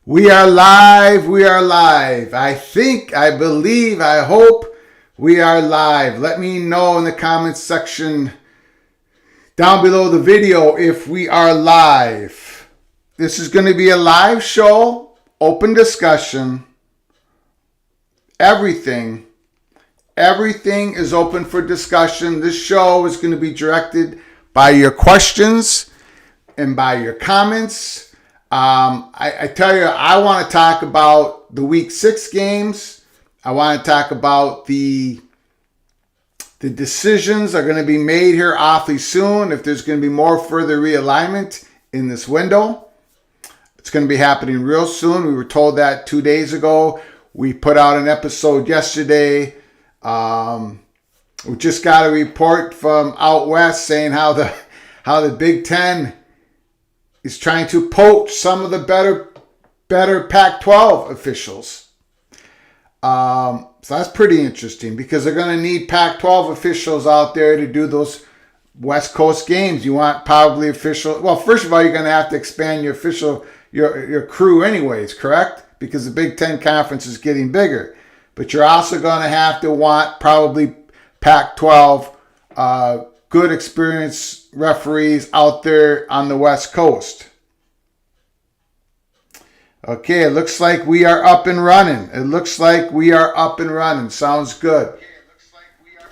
We are live. We are live. I think, I believe, I hope we are live. Let me know in the comments section down below the video if we are live. This is going to be a live show, open discussion. Everything is open for discussion. This show is going to be directed by your questions and by your comments. I tell you, I want to talk about the week 6 games. I want to talk about the decisions are going to be made here awfully soon. If there's going to be more further realignment in this window, it's going to be happening real soon. We were told that 2 days ago. We put out an episode yesterday. We just got a report from out west saying how the Big Ten is trying to poach some of the better Pac-12 officials. So that's pretty interesting because they're going to need Pac-12 officials out there to do those West Coast games. You want probably official. Well, first of all, you're going to have to expand your your crew anyways, correct? Because the Big Ten conference is getting bigger. But you're also going to have to want probably Pac-12 good experienced referees out there on the West Coast. Okay, it looks like we are up and running. Sounds good.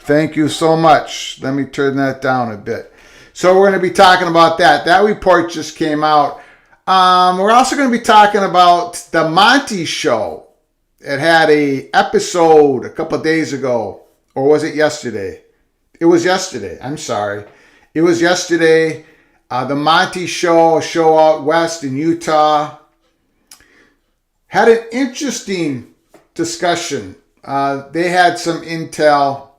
Thank you so much. Let me turn that down a bit. So we're going to be talking about that. That report just came out. We're also going to be talking about the Monty Show. It had an episode a couple of days ago. Or was it yesterday? It was yesterday. I'm sorry. It was yesterday. The Monty Show, a show out west in Utah, had an interesting discussion. They had some intel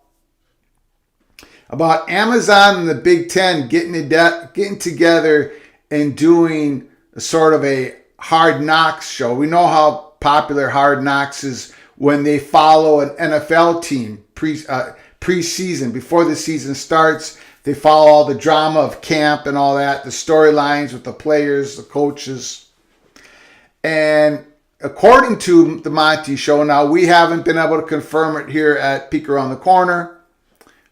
about Amazon and the Big Ten getting together and doing a sort of a Hard Knocks show. We know how popular Hard Knocks is when they follow an NFL team preseason. Before the season starts, they follow all the drama of camp and all that, the storylines with the players, the coaches. And according to the Monty Show, now we haven't been able to confirm it here at Peek Around the Corner.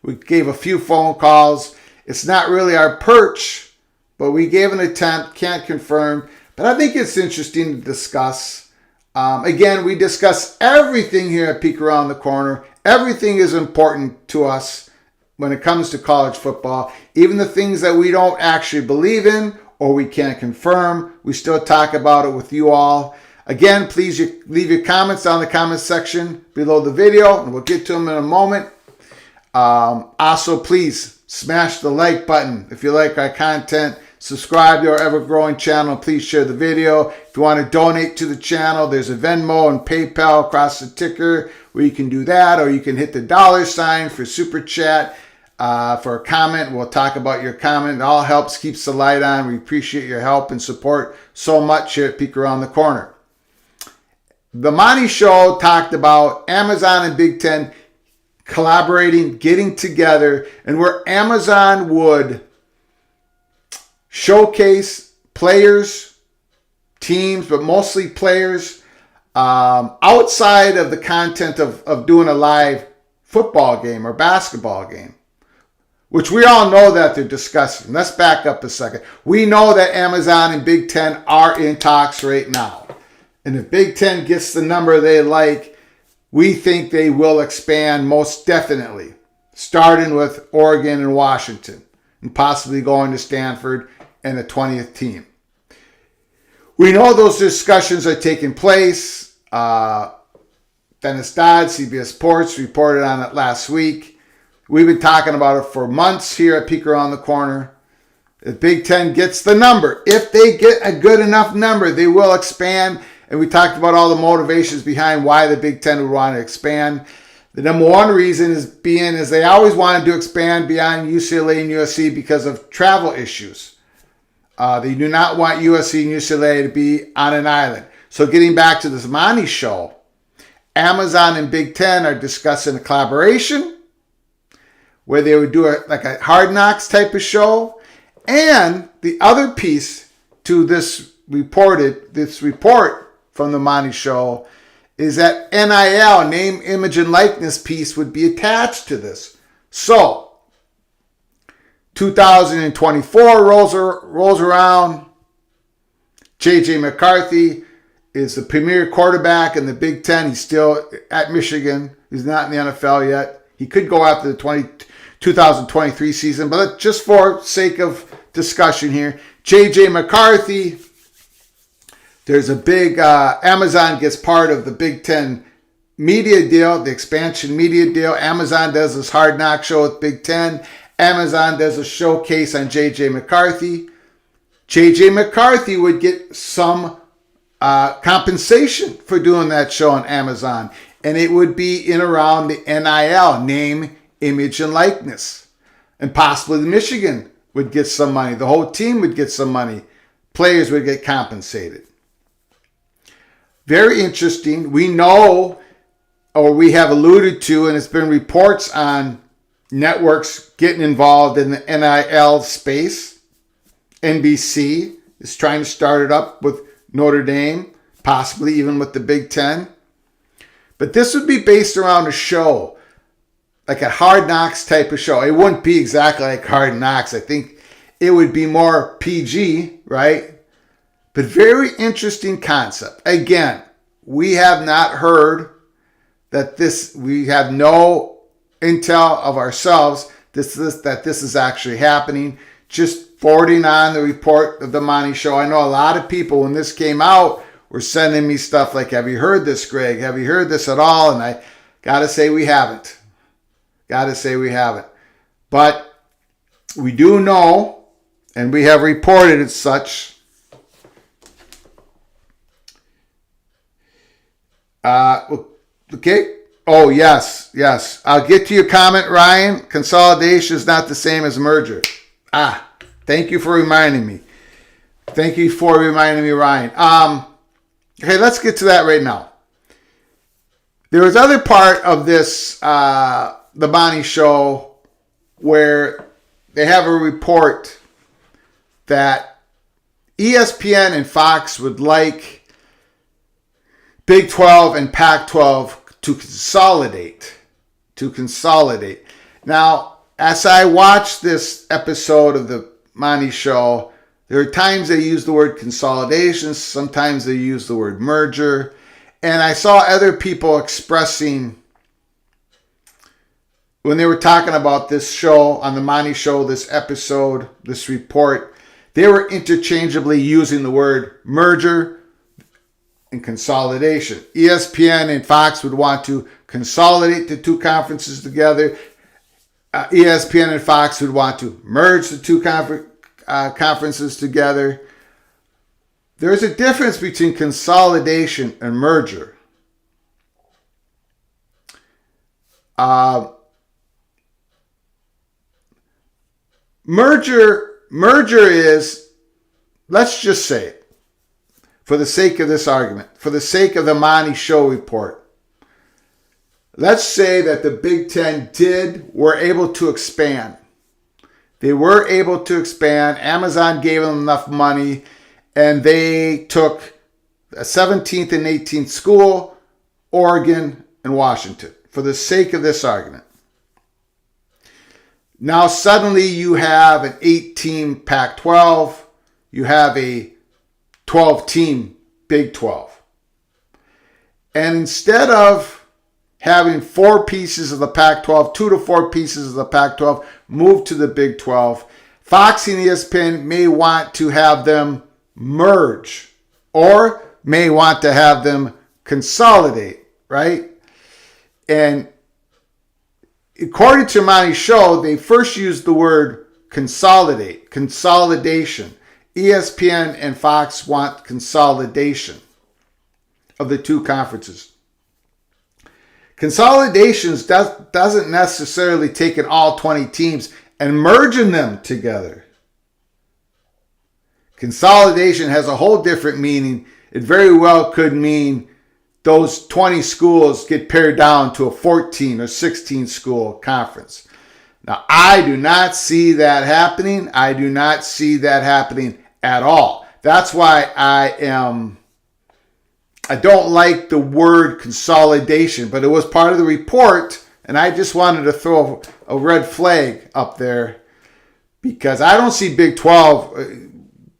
We gave a few phone calls. It's not really our perch, but we gave an attempt, can't confirm. But I think it's interesting to discuss. Again, we discuss everything here at Peek Around the Corner. Everything is important to us when it comes to college football. Even the things that we don't actually believe in or we can't confirm, we still talk about it with you all. Again, please leave your comments down in the comment section below the video, and we'll get to them in a moment. Also, please smash the like button if you like our content. Subscribe to our ever-growing channel. Please share the video. If you want to donate to the channel, there's a Venmo and PayPal across the ticker where you can do that, or you can hit the $ for Super Chat for a comment. We'll talk about your comment. It all helps, keeps the light on. We appreciate your help and support so much here at Peek Around the Corner. The Monty Show talked about Amazon and Big Ten collaborating, getting together, and where Amazon would showcase players, teams, but mostly players outside of the content of doing a live football game or basketball game, which we all know that they're discussing. Let's back up a second. We know that Amazon and Big Ten are in talks right now. And if Big Ten gets the number they like, we think they will expand most definitely, starting with Oregon and Washington, and possibly going to Stanford and a 20th team. We know those discussions are taking place. Dennis Dodd, CBS Sports, reported on it last week. We've been talking about it for months here at Peek Around the Corner. If Big Ten gets the number, if they get a good enough number, they will expand. And we talked about all the motivations behind why the Big Ten would want to expand. The number one reason is they always wanted to expand beyond UCLA and USC because of travel issues. They do not want USC and UCLA to be on an island. So getting back to this Monty Show, Amazon and Big Ten are discussing a collaboration where they would do like a Hard Knocks type of show. And the other piece to this report from the Monty Show is that NIL, name, image, and likeness piece would be attached to this. So, 2024 rolls around. J.J. McCarthy is the premier quarterback in the Big Ten. He's still at Michigan. He's not in the NFL yet. He could go after the 2023 season, but just for sake of discussion here, J.J. McCarthy, there's a big, Amazon gets part of the Big Ten media deal, the expansion media deal. Amazon does this Hard Knock show with Big Ten. Amazon does a showcase on J.J. McCarthy. J.J. McCarthy would get some compensation for doing that show on Amazon. And it would be in around the NIL, name, image, and likeness. And possibly the Michigan would get some money. The whole team would get some money. Players would get compensated. Very interesting. We know, or we have alluded to, and it's been reports on networks getting involved in the NIL space. NBC is trying to start it up with Notre Dame, possibly even with the Big Ten. But this would be based around a show, like a Hard Knocks type of show. It wouldn't be exactly like Hard Knocks. I think it would be more PG, right? But very interesting concept. Again, we have not heard that we have no intel of ourselves that this is actually happening. Just forwarding on the report of the Monty Show. I know a lot of people, when this came out, were sending me stuff like, have you heard this, Greg? Have you heard this at all? And I got to say we haven't. But we do know, and we have reported as such, okay. Oh, yes. I'll get to your comment, Ryan. Consolidation is not the same as merger. Thank you for reminding me. Ryan. Okay, let's get to that right now. There was other part of this, the Monty Show, where they have a report that ESPN and Fox would like Big 12 and Pac-12 to consolidate. Now, as I watched this episode of the Monty Show, there are times they use the word consolidation, sometimes they use the word merger, and I saw other people expressing, when they were talking about this show, on the Monty Show, this episode, this report, they were interchangeably using the word merger and consolidation. ESPN and Fox would want to consolidate the two conferences together. ESPN and Fox would want to merge the two conferences together. There's a difference between consolidation and merger. Merger is, let's just say it, for the sake of this argument, for the sake of the Monty Show report, let's say that the Big Ten were able to expand. They were able to expand. Amazon gave them enough money, and they took a 17th and 18th school, Oregon and Washington, for the sake of this argument. Now suddenly you have an 8-team Pac-12. You have a 12-team Big 12. And instead of having 4 pieces of the Pac-12, 2 to 4 pieces of the Pac-12 move to the Big 12, Fox and ESPN may want to have them merge or may want to have them consolidate, right? And according to Monty Show, they first used the word consolidation. ESPN and Fox want consolidation of the two conferences. Consolidations doesn't necessarily take in all 20 teams and merging them together. Consolidation has a whole different meaning. It very well could mean those 20 schools get pared down to a 14 or 16 school conference. Now, I do not see that happening. I do not see that happening at all. That's why I am I don't like the word consolidation, but it was part of the report, and I just wanted to throw a red flag up there because I don't see Big 12.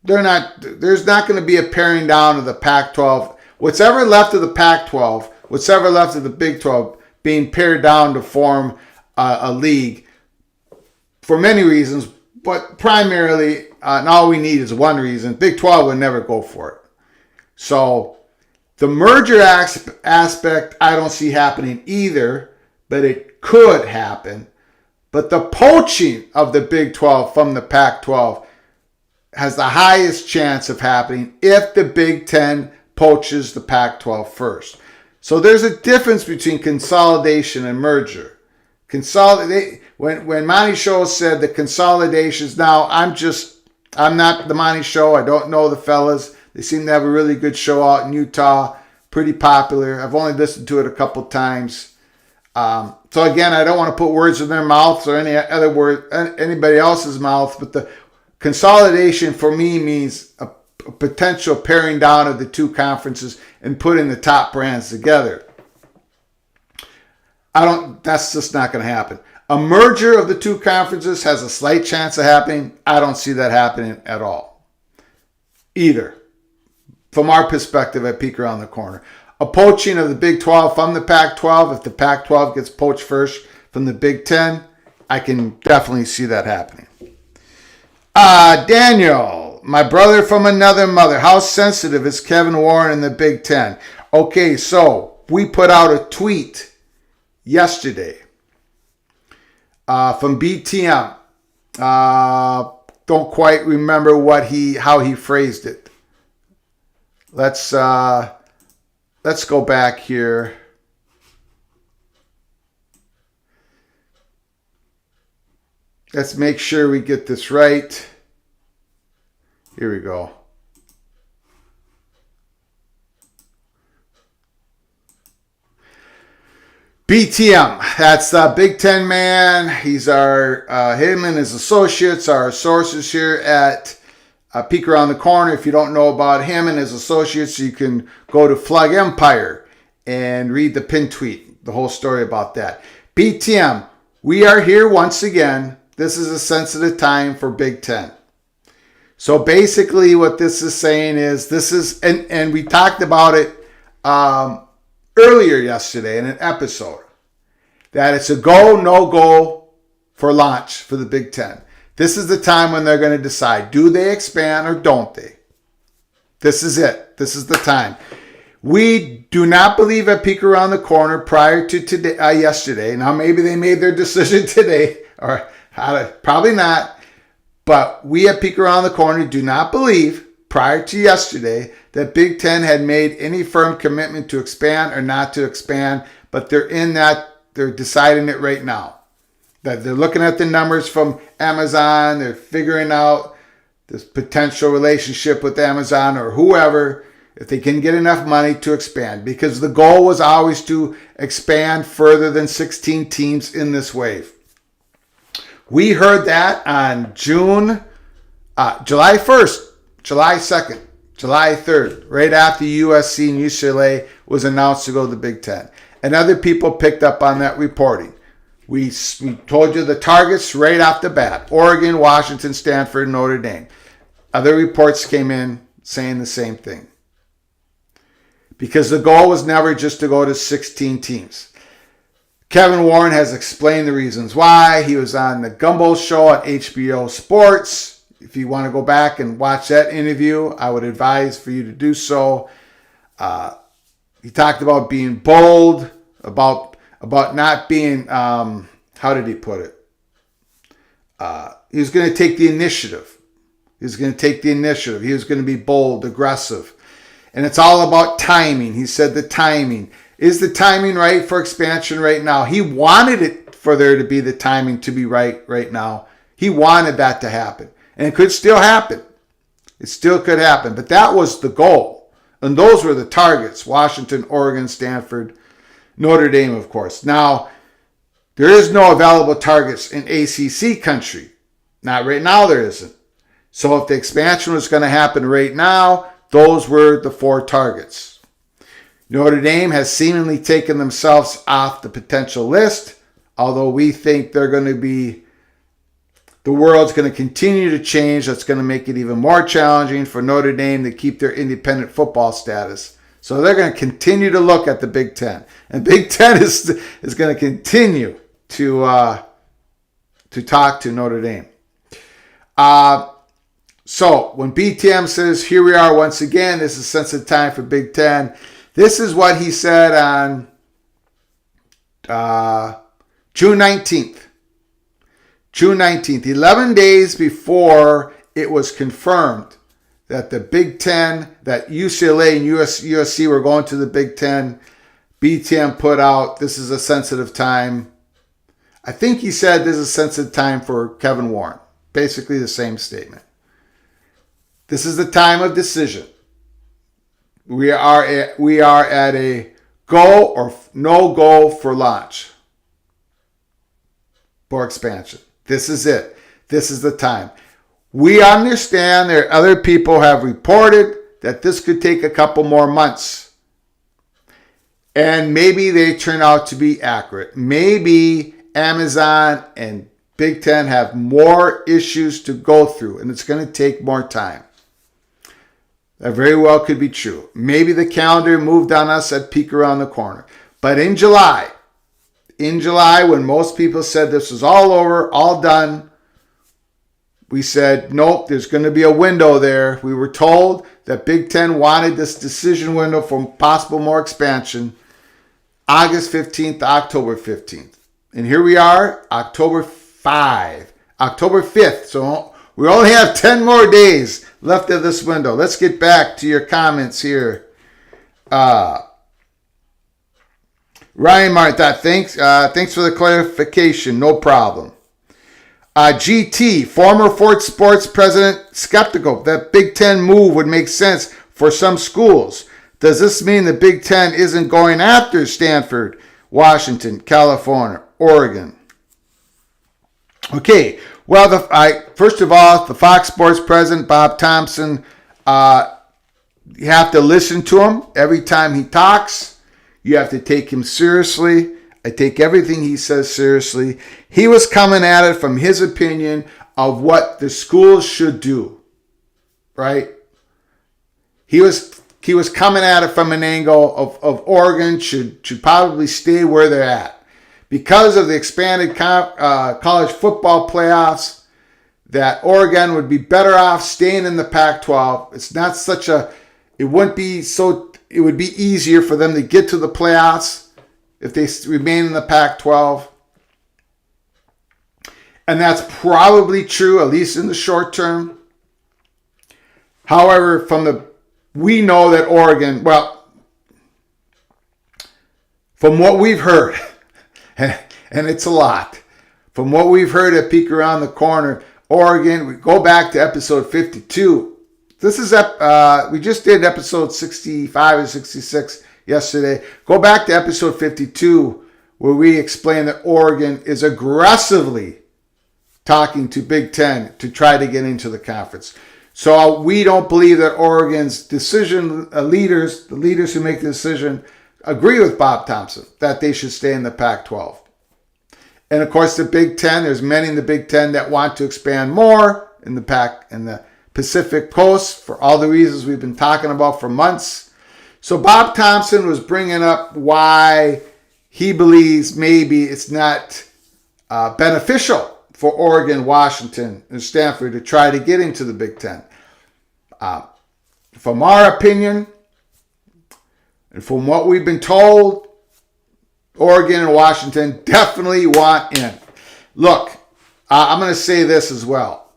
There's not going to be a paring down of the Pac-12. What's ever left of the Pac-12, what's ever left of the Big 12 being pared down to form a league for many reasons, but primarily, and all we need is one reason, Big 12 would never go for it. So the merger aspect, I don't see happening either, but it could happen. But the poaching of the Big 12 from the Pac-12 has the highest chance of happening if the Big 10 poaches the Pac-12 first. So there's a difference between consolidation and merger. When Monty Show said the consolidations, now I'm not the Monty Show. I don't know the fellas. They seem to have a really good show out in Utah. Pretty popular. I've only listened to it a couple times. So again, I don't want to put words in their mouths or anybody else's mouth, but the consolidation for me means a potential paring down of the two conferences and putting the top brands together. That's just not going to happen. A merger of the two conferences has a slight chance of happening. I don't see that happening at all. Either. From our perspective at Peek Around the Corner. A poaching of the Big 12 from the Pac-12, if the Pac-12 gets poached first from the Big 10, I can definitely see that happening. Daniel, my brother from another mother. How sensitive is Kevin Warren in the Big 10? Okay, so we put out a tweet yesterday from BTM. Don't quite remember how he phrased it. Let's go back here. Let's make sure we get this right. Here we go. BTM, that's the Big Ten man. He's him and his associates are our sources here at Peek Around the Corner. If you don't know about him and his associates, you can go to Flug Empire and read the pin tweet, the whole story about that. BTM, we are here once again. This is a sensitive time for Big Ten. So basically what this is saying is and we talked about it earlier yesterday in an episode, that it's a go, no go for launch for the Big Ten. This is the time when they're going to decide, do they expand or don't they? This is it. This is the time. We do not believe at Peek Around the Corner prior to yesterday. Now maybe they made their decision today, or probably not. But we at Peek Around the Corner do not believe prior to yesterday that Big Ten had made any firm commitment to expand or not to expand, but they're deciding it right now. That they're looking at the numbers from Amazon, they're figuring out this potential relationship with Amazon or whoever, if they can get enough money to expand. Because the goal was always to expand further than 16 teams in this wave. We heard that on July 1st, July 2nd, July 3rd, right after USC and UCLA was announced to go to the Big Ten. And other people picked up on that reporting. We told you the targets right off the bat. Oregon, Washington, Stanford, Notre Dame. Other reports came in saying the same thing. Because the goal was never just to go to 16 teams. Kevin Warren has explained the reasons why. He was on the Gumbo Show on HBO Sports. If you want to go back and watch that interview, I would advise for you to do so. He talked about being bold, about not being, how did he put it? He was going to take the initiative. He was going to be bold, aggressive. And it's all about timing. He said the timing. Is the timing right for expansion right now? He wanted it for there to be the timing to be right now. He wanted that to happen. And it could still happen. It still could happen. But that was the goal. And those were the targets. Washington, Oregon, Stanford, Notre Dame, of course. Now, there is no available targets in ACC country. Not right now, there isn't. So if the expansion was going to happen right now, those were the 4 targets. Notre Dame has seemingly taken themselves off the potential list, although we think they're going to be, the world's going to continue to change. That's going to make it even more challenging for Notre Dame to keep their independent football status. So they're going to continue to look at the Big Ten. And Big Ten is going to continue to talk to Notre Dame. So when BTM says, here we are once again, this is sensitive time for Big Ten. This is what he said on June 19th. June 19th, 11 days before it was confirmed that the Big Ten, that UCLA and USC were going to the Big Ten, BTM put out, this is a sensitive time. I think he said this is a sensitive time for Kevin Warren. Basically the same statement. This is the time of decision. We are at a go or no go for launch for expansion. This is it. This is the time. We understand that other people have reported that this could take a couple more months. And maybe they turn out to be accurate. Maybe Amazon and Big Ten have more issues to go through, and it's going to take more time. That very well could be true. Maybe the calendar moved on us at peak around the corner. But in July, when most people said this was all over, all done, we said, nope, there's going to be a window there. We were told that Big Ten wanted this decision window for possible more expansion, August 15th to October 15th. And here we are, October 5th. So we only have 10 more days left of this window. Let's get back to your comments here. Ryan Martin, thanks for the clarification. No problem. GT, former Fort Sports president, skeptical that Big Ten move would make sense for some schools. Does this mean the Big Ten isn't going after Stanford, Washington, California, Oregon? Okay, well, first of all, the Fox Sports president, Bob Thompson, you have to listen to him every time he talks. You have to take him seriously. I take everything he says seriously. He was coming at it from his opinion of what the schools should do, right? He was coming at it from an angle of Oregon should probably stay where they're at. Because of the expanded college football playoffs, that Oregon would be better off staying in the Pac-12. It's not such a, it would be easier for them to get to the playoffs if they remain in the Pac-12. And that's probably true, at least in the short term. However, we know that Oregon, well, from what we've heard, and it's a lot, from what we've heard at Peek Around the Corner, Oregon, we go back to episode 52. This is, we just did episode 65 or 66 yesterday. Go back to episode 52, where we explain that Oregon is aggressively talking to Big Ten to try to get into the conference. So we don't believe that Oregon's decision leaders, the leaders who make the decision, agree with Bob Thompson that they should stay in the Pac-12. And of course, the Big Ten, there's many in the Big Ten that want to expand more in the Pacific Coast for all the reasons we've been talking about for months. So Bob Thompson was bringing up why he believes maybe it's not beneficial for Oregon, Washington, and Stanford to try to get into the Big Ten. From our opinion, and from what we've been told, Oregon and Washington definitely want in. Look, I'm going to say this as well,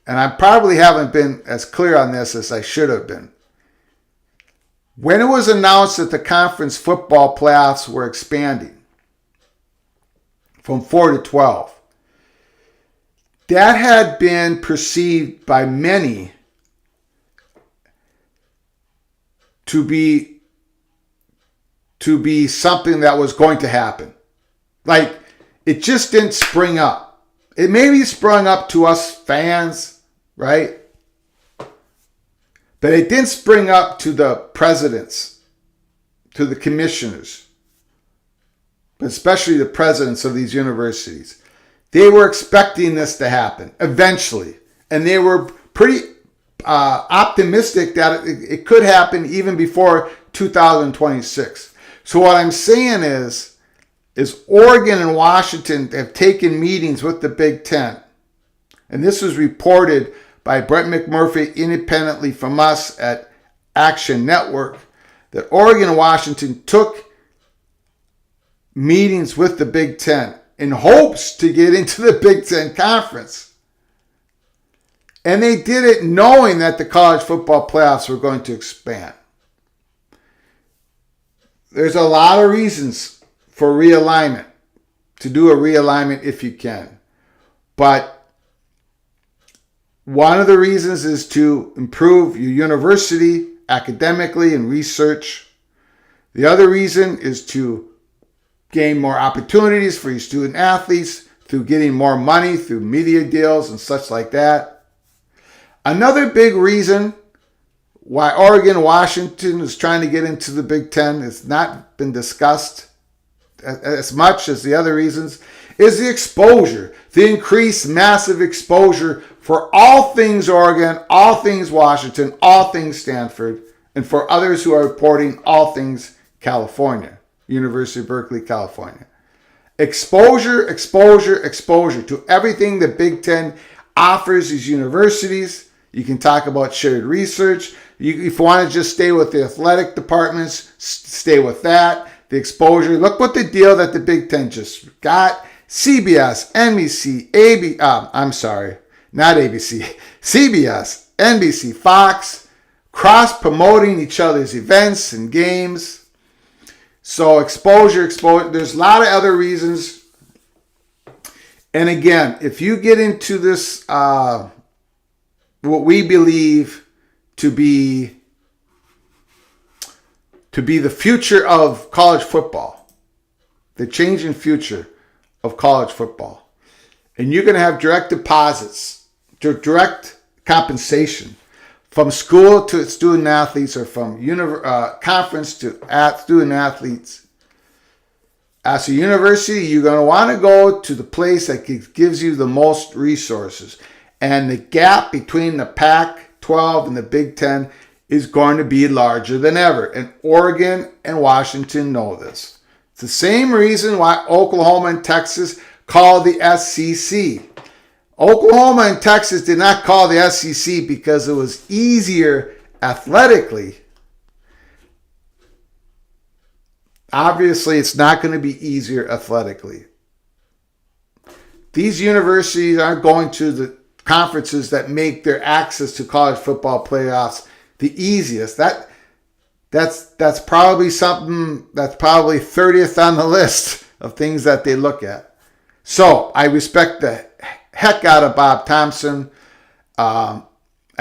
and I probably haven't been as clear on this as I should have been. When it was announced that the conference football playoffs were expanding from 4 to 12, that had been perceived by many to be something that was going to happen. Like, it just didn't spring up. It maybe sprung up to us fans, right? But it didn't spring up to the presidents, to the commissioners, but especially the presidents of these universities. They were expecting this to happen eventually, and they were pretty optimistic that it could happen even before 2026. So what I'm saying is Oregon and Washington have taken meetings with the Big Ten, and this was reported by Brett McMurphy independently from us at Action Network, that Oregon and Washington took meetings with the Big Ten in hopes to get into the Big Ten Conference. And they did it knowing that the college football playoffs were going to expand. There's a lot of reasons for realignment, to do a realignment if you can. But one of the reasons is to improve your university academically and research. The other reason is to gain more opportunities for your student athletes through getting more money through media deals and such like that. Another big reason why Oregon and Washington is trying to get into the Big Ten, has not been discussed as much as the other reasons, is the exposure, the increased massive exposure for all things Oregon, all things Washington, all things Stanford, and for others who are reporting all things California, University of Berkeley, California. Exposure, exposure, exposure to everything the Big Ten offers these universities. You can talk about shared research. If you want to just stay with the athletic departments, stay with that. The exposure. Look what the deal that the Big Ten just got. CBS, NBC, CBS, NBC, Fox, cross-promoting each other's events and games. So exposure. There's a lot of other reasons. And again, if you get into this, what we believe to be the future of college football, the changing future of college football, and you're going to have direct deposits, direct compensation from school to student athletes, or from conference to student athletes. As a university, you're going to want to go to the place that gives you the most resources. And the gap between the Pac-12 and the Big Ten is going to be larger than ever. And Oregon and Washington know this. It's the same reason why Oklahoma and Texas call the SEC. Oklahoma and Texas did not call the SEC because it was easier athletically. Obviously, it's not going to be easier athletically. These universities aren't going to the conferences that make their access to college football playoffs the easiest. That's probably something that's probably 30th on the list of things that they look at. So I respect the heck out of Bob Thompson. I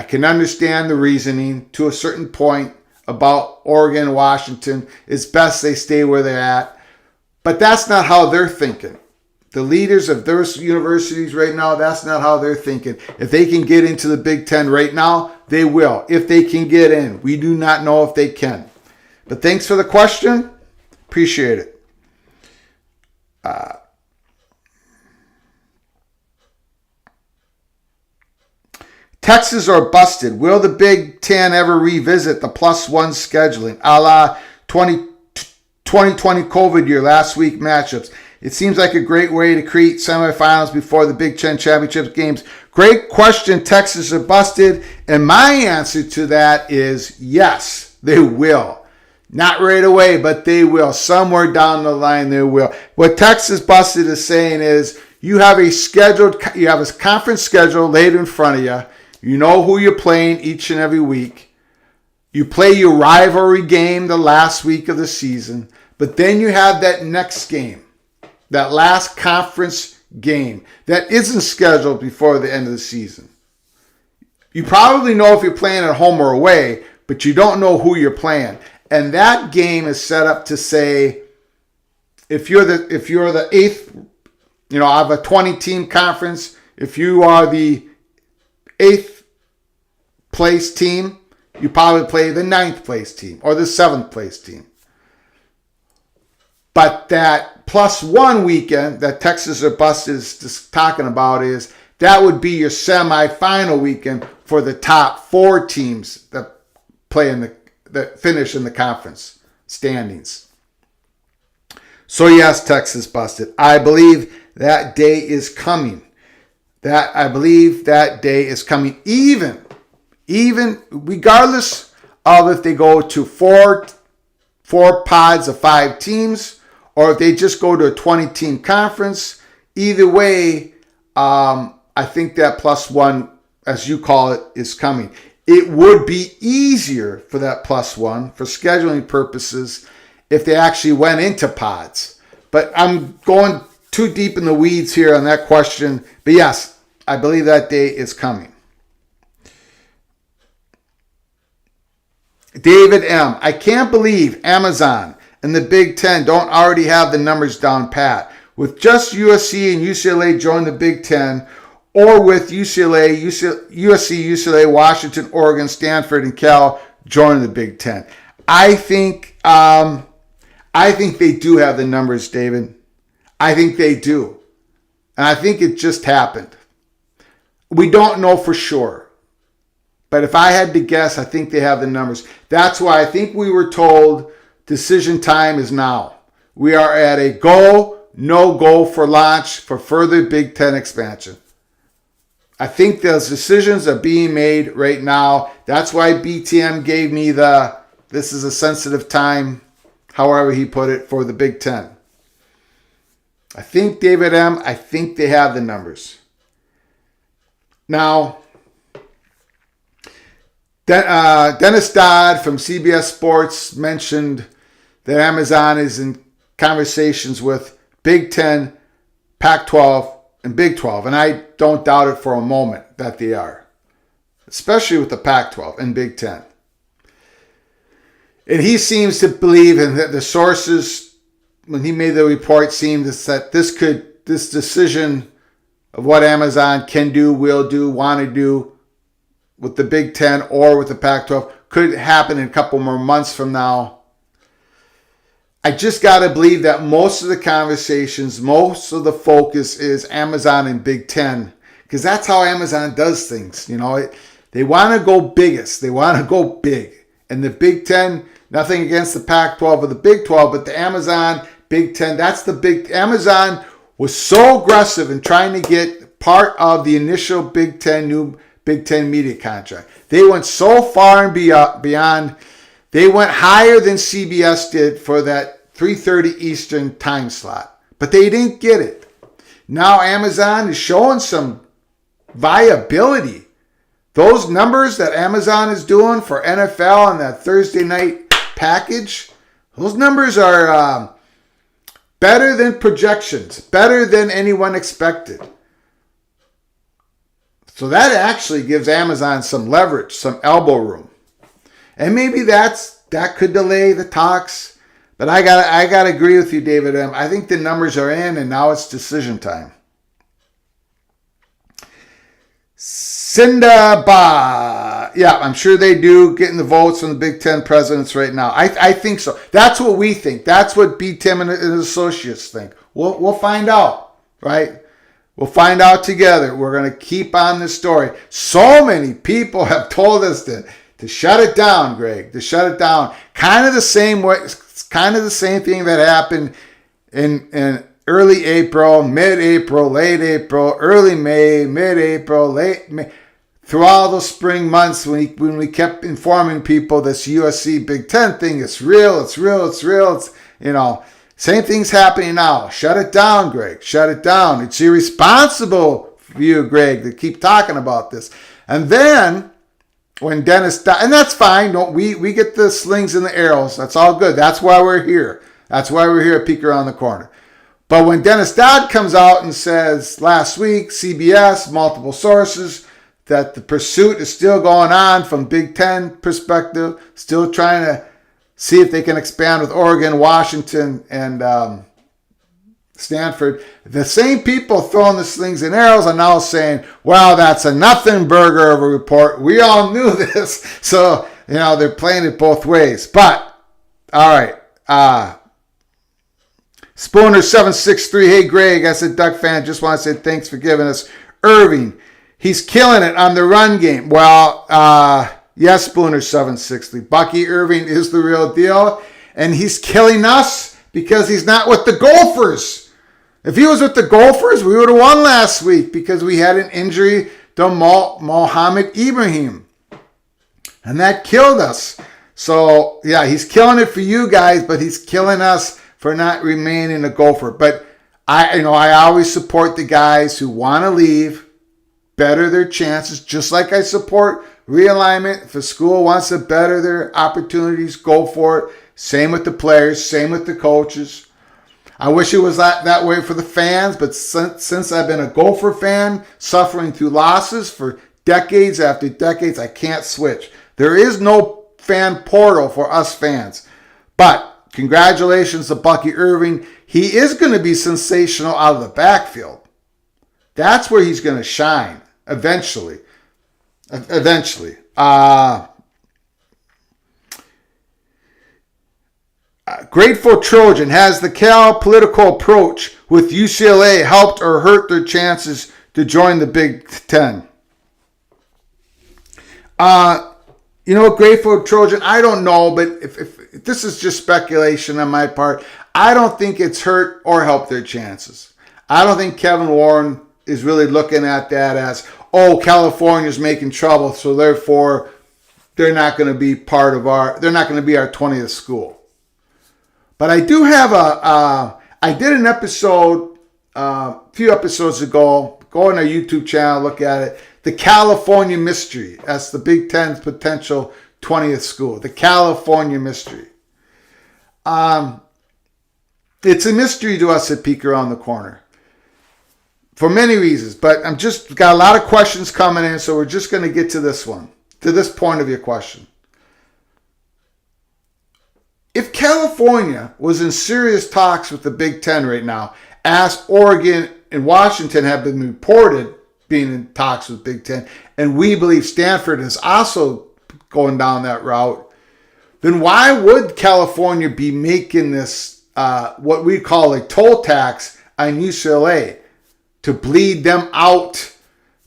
can understand the reasoning to a certain point about Oregon and Washington. It's best they stay where they're at. But that's not how they're thinking. The leaders of those universities right now, that's not how they're thinking. If they can get into the Big Ten right now, they will. If they can get in. We do not know if they can. But thanks for the question. Appreciate it. Texas or busted. Will the Big Ten ever revisit the +1 scheduling, a la 2020 COVID year, last week matchups? It seems like a great way to create semifinals before the Big Ten championship games. Great question, Texas or busted. And my answer to that is yes, they will. Not right away, but they will. Somewhere down the line, they will. What Texas busted is saying is you have a conference schedule laid in front of you. You know who you're playing each and every week. You play your rivalry game the last week of the season. But then you have that next game, that last conference game that isn't scheduled before the end of the season. You probably know if you're playing at home or away, but you don't know who you're playing. And that game is set up to say, if you're the eighth, of a 20-team conference, if you are the 8th place team, you probably play the 9th place team or the 7th place team. But that +1 weekend that Texas or Bust is just talking about that would be your semifinal weekend for the top 4 teams that play that finish in the conference standings. So yes, Texas busted. I believe that day is coming. I believe that day is coming. Even regardless of if they go to four pods of 5 teams, or if they just go to a 20-team conference. Either way, I think that +1, as you call it, is coming. It would be easier for that +1 for scheduling purposes if they actually went into pods. But I'm going too deep in the weeds here on that question. But yes, I believe that day is coming. David M. I can't believe Amazon and the Big Ten don't already have the numbers down pat. With just USC and UCLA join the Big Ten, or with USC, UCLA, Washington, Oregon, Stanford, and Cal joining the Big Ten. I think they do have the numbers, David. I think they do. And I think it just happened. We don't know for sure. But if I had to guess, I think they have the numbers. That's why I think we were told decision time is now. We are at a go, no go for launch for further Big Ten expansion. I think those decisions are being made right now. That's why BTM gave me this is a sensitive time, however he put it, for the Big Ten. I think, David M., I think they have the numbers. Now, Dennis Dodd from CBS Sports mentioned that Amazon is in conversations with Big Ten, Pac-12, and Big 12. And I don't doubt it for a moment that they are, especially with the Pac-12 and Big Ten. And he seems to believe, and the sources, when he made the report, seemed that this decision of what Amazon can do, will do, want to do with the Big Ten or with the Pac-12 could happen in a couple more months from now. I just got to believe that most of the conversations, most of the focus is Amazon and Big Ten, because that's how Amazon does things. You know, they want to go biggest. They want to go big. And the Big Ten, nothing against the Pac-12 or the Big 12, but the Amazon, Big Ten, that's the big. Amazon was so aggressive in trying to get part of the initial new Big Ten media contract. They went so far and beyond. They went higher than CBS did for that 3:30 Eastern time slot, but they didn't get it. Now Amazon is showing some viability. Those numbers that Amazon is doing for NFL and that Thursday night package, those numbers are better than projections, better than anyone expected. So that actually gives Amazon some leverage, some elbow room. And maybe that could delay the talks. But I gotta agree with you, David M. I think the numbers are in, and now it's decision time. Cinda Ba. Yeah, I'm sure they do, getting the votes from the Big Ten presidents right now. I think so. That's what we think. That's what B. Tim and his associates think. We'll find out, right? We'll find out together. We're going to keep on this story. So many people have told us to shut it down, Greg, to shut it down. Kind of the same way, kind of the same thing that happened in early April, mid-April, late April, early May, mid-April, late May. Through all those spring months when we kept informing people this USC Big Ten thing, it's real, it's real, it's real. It's, same thing's happening now. Shut it down, Greg. Shut it down. It's irresponsible for you, Greg, to keep talking about this. And then when Dennis Dodd, and that's fine. We get the slings and the arrows. That's all good. That's why we're here. That's why we're here at Peek Around the Corner. But when Dennis Dodd comes out and says last week, CBS, multiple sources, that the pursuit is still going on from Big Ten perspective, still trying to see if they can expand with Oregon, Washington, and Stanford. The same people throwing the slings and arrows are now saying, well, that's a nothing burger of a report. We all knew this. So, they're playing it both ways. But, all right. Spooner763, hey Greg, as a Duck fan, just want to say thanks for giving us Irving. He's killing it on the run game. Well, yes, Spooner763. Bucky Irving is the real deal, and he's killing us because he's not with the Gophers. If he was with the Gophers, we would have won last week because we had an injury to Mohamed Ibrahim, and that killed us. So, yeah, he's killing it for you guys, but he's killing us for not remaining a Gopher. But I always support the guys who want to leave, better their chances, just like I support realignment. If a school wants to better their opportunities, go for it. Same with the players, same with the coaches. I wish it was that way for the fans, but since I've been a Gopher fan, suffering through losses for decades after decades, I can't switch. There is no fan portal for us fans. But congratulations to Bucky Irving. He is going to be sensational out of the backfield. That's where he's going to shine eventually. Grateful Trojan, has the Cal political approach with UCLA helped or hurt their chances to join the Big Ten? Grateful Trojan, I don't know, but if this is just speculation on my part, I don't think it's hurt or helped their chances. I don't think Kevin Warren is really looking at that as, California's making trouble, so therefore they're not going to be they're not going to be our 20th school. But I do have I did an episode a few episodes ago. Go on our YouTube channel, look at it. The California Mystery. That's the Big Ten's potential 20th school. The California Mystery. It's a mystery to us at Peek Around the Corner for many reasons. But I'm just got a lot of questions coming in, so we're just going to get to this one, to this point of your question. If California was in serious talks with the Big Ten right now, as Oregon and Washington have been reported being in talks with Big Ten, and we believe Stanford is also going down that route, then why would California be making this, what we call a toll tax on UCLA to bleed them out,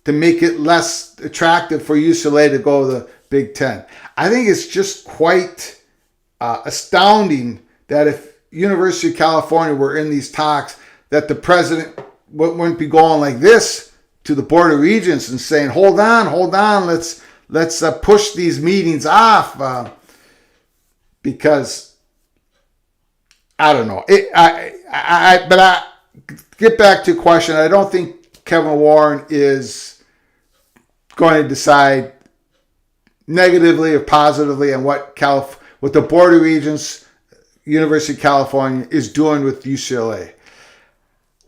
to make it less attractive for UCLA to go to the Big Ten? I think it's just quite astounding that if University of California were in these talks, that the president wouldn't be going like this to the Board of Regents and saying, hold on, let's push these meetings off, because I don't know. But I get back to the question. I don't think Kevin Warren is going to decide negatively or positively on what the Board of Regents, University of California, is doing with UCLA.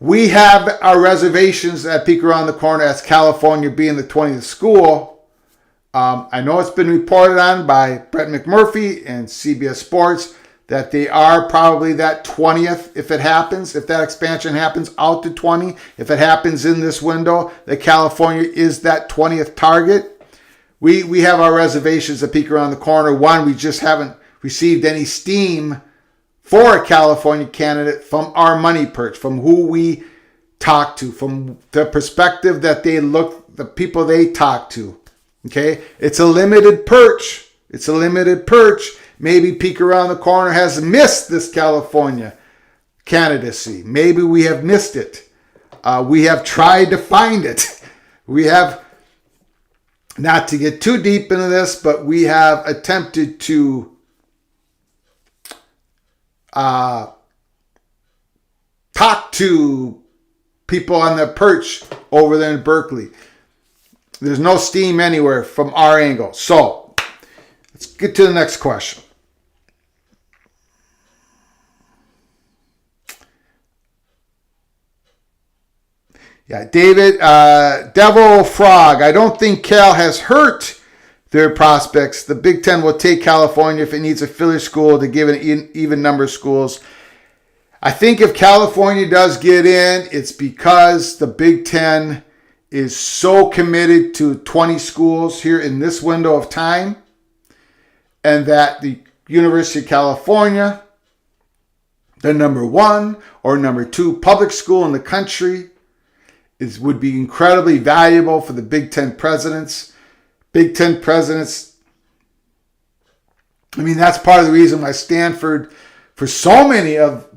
We have our reservations at Peek Around the Corner as California being the 20th school. I know it's been reported on by Brett McMurphy and CBS Sports that they are probably that 20th if it happens, if that expansion happens out to 20, if it happens in this window, that California is that 20th target. We have our reservations at Peek Around the Corner. One, we just haven't received any steam for a California candidate from our money perch, from who we talk to, from the perspective that they look, the people they talk to. Okay? It's a limited perch. Maybe Peek Around the Corner has missed this California candidacy. Maybe we have missed it. We have tried to find it. We have, not to get too deep into this, but we have attempted to talk to people on the perch over there in Berkeley. There's no steam anywhere from our angle. So let's get to the next question. Yeah, David, Devil Frog. I don't think Cal has hurt their prospects. The Big Ten will take California if it needs a filler school to give an even number of schools. I think if California does get in, it's because the Big Ten is so committed to 20 schools here in this window of time, and that the University of California, the number 1 or number 2 public school in the country would be incredibly valuable for the Big Ten presidents. Big Ten presidents, I mean, that's part of the reason why Stanford, for so many of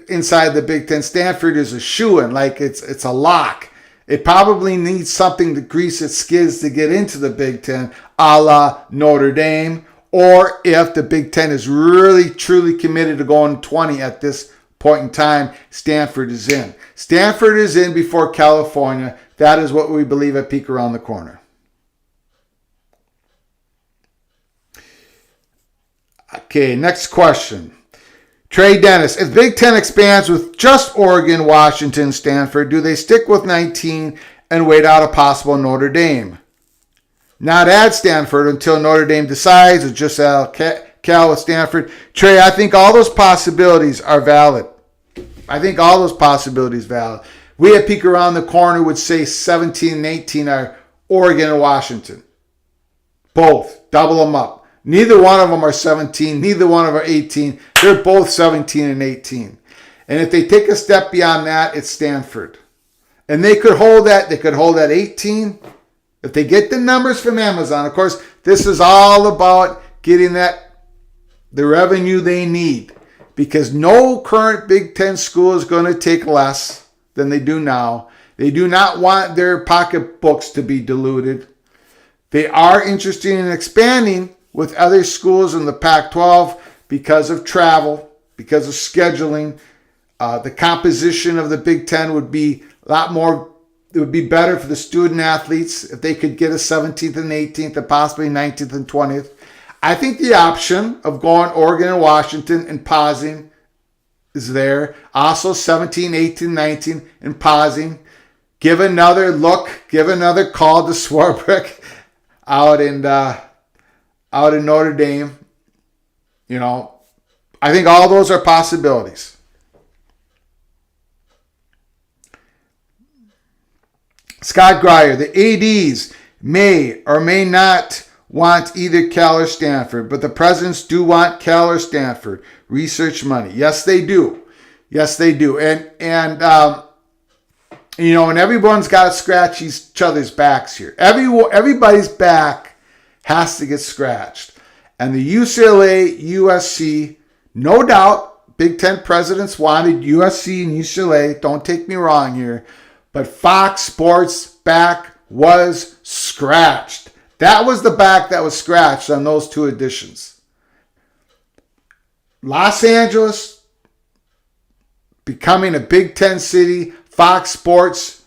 inside the Big Ten, Stanford is a shoo-in, like it's a lock. It probably needs something to grease its skids to get into the Big Ten, a la Notre Dame, or if the Big Ten is really, truly committed to going 20 at this point in time, Stanford is in. Stanford is in before California. That is what we believe at Peek Around the Corner. Okay, next question. Trey Dennis, if Big Ten expands with just Oregon, Washington, Stanford, do they stick with 19 and wait out a possible Notre Dame? Not add Stanford until Notre Dame decides, or just Cal with Stanford. Trey, I think all those possibilities are valid. We at Peek Around the Corner would say 17 and 18 are Oregon and Washington. Both. Double them up. Neither one of them are 17. Neither one of them are 18. They're both 17 and 18. And if they take a step beyond that, it's Stanford. And they could hold that. They could hold that 18. If they get the numbers from Amazon, of course, this is all about getting the revenue they need. Because no current Big Ten school is going to take less than they do now. They do not want their pocketbooks to be diluted. They are interested in expanding with other schools in the Pac-12 because of travel, because of scheduling. The composition of the Big Ten would be a lot more, it would be better for the student athletes if they could get a 17th and 18th and possibly 19th and 20th. I think the option of going Oregon and Washington and pausing is there. Also 17, 18, 19 and pausing. Give another look, give another call to Swarbrick out in Notre Dame. You know, I think all those are possibilities. Scott Grier, the ADs may or may not want either Cal or Stanford, but the presidents do want Cal or Stanford. Research money. Yes, they do. Yes, they do. And you know, and everyone's got to scratch each other's backs here. Everybody's back has to get scratched. And the UCLA, USC, no doubt, Big Ten presidents wanted USC and UCLA. Don't take me wrong here. But Fox Sports' back was scratched. That was the back that was scratched on those two editions. Los Angeles becoming a Big Ten city. Fox Sports,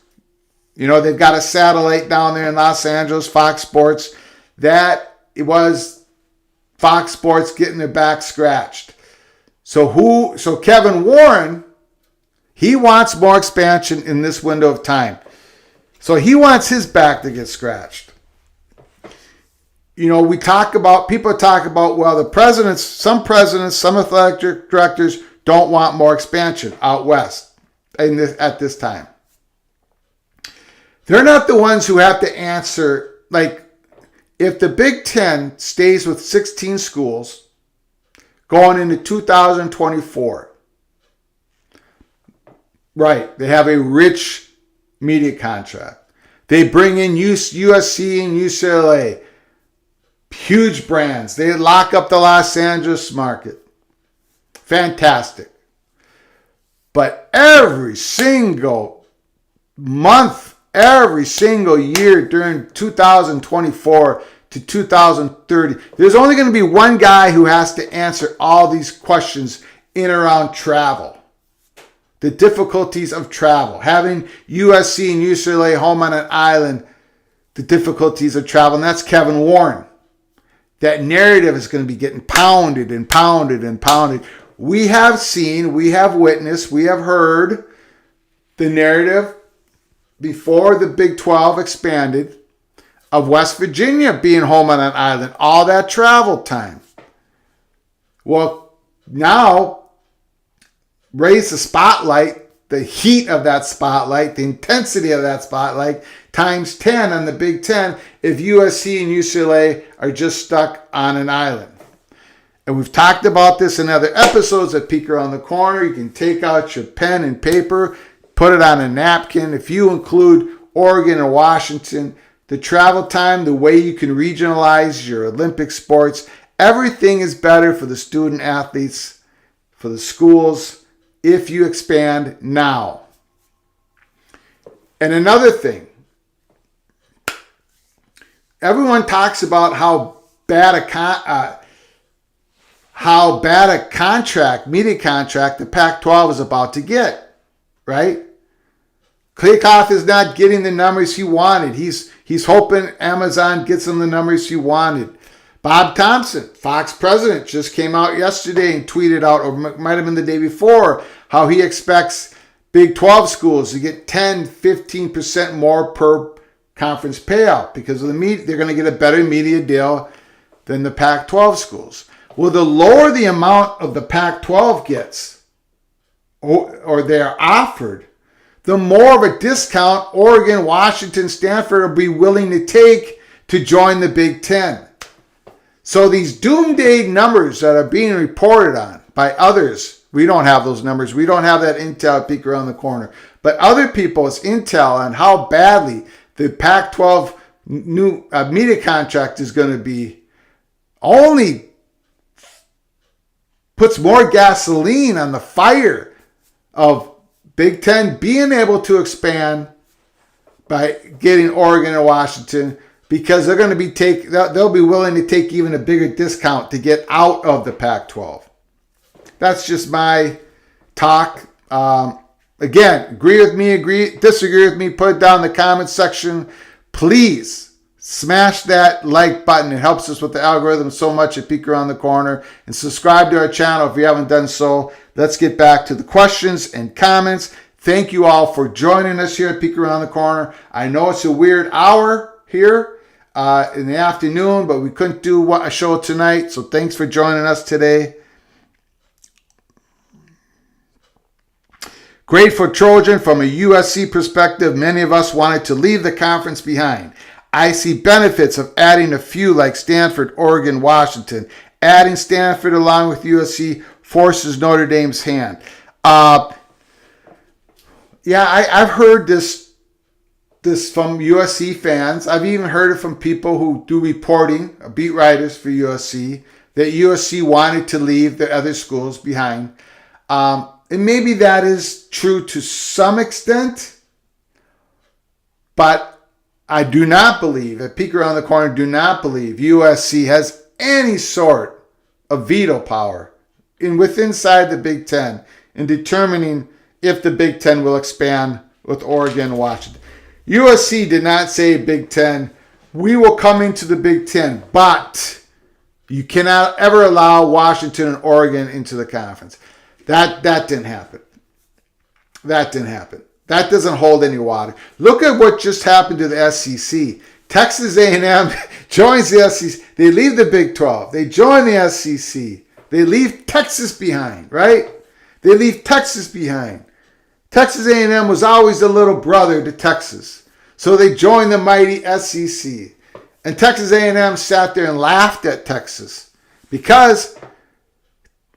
you know, they've got a satellite down there in Los Angeles, Fox Sports. That it was Fox Sports getting their back scratched. So Kevin Warren, he wants more expansion in this window of time. So he wants his back to get scratched. You know, people talk about, well, some athletic directors don't want more expansion out west at this time. They're not the ones who have to answer, like, if the Big Ten stays with 16 schools going into 2024, right, they have a rich media contract. They bring in USC and UCLA, huge brands. They lock up the Los Angeles market. Fantastic. But every single month, every single year during 2024 to 2030, there's only going to be one guy who has to answer all these questions in and around travel. The difficulties of travel. Having USC and UCLA home on an island, the difficulties of travel, and that's Kevin Warren. That narrative is going to be getting pounded and pounded and pounded. We have seen, we have witnessed, we have heard the narrative before the Big 12 expanded of West Virginia being home on an island, all that travel time. Well, now raise the spotlight, the heat of that spotlight, the intensity of that spotlight, times 10 on the Big Ten if USC and UCLA are just stuck on an island. And we've talked about this in other episodes at Peek Around the Corner. You can take out your pen and paper, put it on a napkin. If you include Oregon and Washington, the travel time, the way you can regionalize your Olympic sports, everything is better for the student athletes, for the schools, if you expand now. And another thing, everyone talks about how bad a media contract the Pac-12 is about to get, right? Kliavkoff is not getting the numbers he wanted. He's hoping Amazon gets him the numbers he wanted. Bob Thompson, Fox president, just came out yesterday and tweeted out, or might have been the day before, how he expects Big 12 schools to get 10, 15% more per conference payout because of the media. They're going to get a better media deal than the Pac-12 schools. Well, the lower the amount of the Pac-12 gets, or they're offered, the more of a discount Oregon, Washington, Stanford will be willing to take to join the Big Ten. So these doomsday numbers that are being reported on by others, we don't have those numbers. We don't have that intel Peek Around the Corner. But other people's intel on how badly the Pac-12 new media contract is going to be only puts more gasoline on the fire of Big Ten being able to expand by getting Oregon and Washington, because they're going to be they'll be willing to take even a bigger discount to get out of the Pac-12. That's just my talk. Again, agree with me, disagree with me, put it down in the comments section. Please smash that like button. It helps us with the algorithm so much at Peek Around the Corner. And subscribe to our channel if you haven't done so. Let's get back to the questions and comments. Thank you all for joining us here at Peek Around the Corner. I know it's a weird hour here in the afternoon, but we couldn't do a show tonight. So thanks for joining us today. Great for Trojan. From a USC perspective, many of us wanted to leave the conference behind. I see benefits of adding a few like Stanford, Oregon, Washington. Adding Stanford along with USC forces Notre Dame's hand. I've heard this from USC fans. I've even heard it from people who do reporting, beat writers for USC, that USC wanted to leave the other schools behind. And maybe that is true to some extent, but I do not believe, at Peek Around the Corner, do not believe USC has any sort of veto power inside the Big Ten in determining if the Big Ten will expand with Oregon and Washington. USC did not say, Big Ten, we will come into the Big Ten, but you cannot ever allow Washington and Oregon into the conference. That didn't happen. That didn't happen. That doesn't hold any water. Look at what just happened to the SEC. Texas A&M joins the SEC. They leave the Big 12. They join the SEC. They leave Texas behind, right? They leave Texas behind. Texas A&M was always the little brother to Texas. So they joined the mighty SEC. And Texas A&M sat there and laughed at Texas because,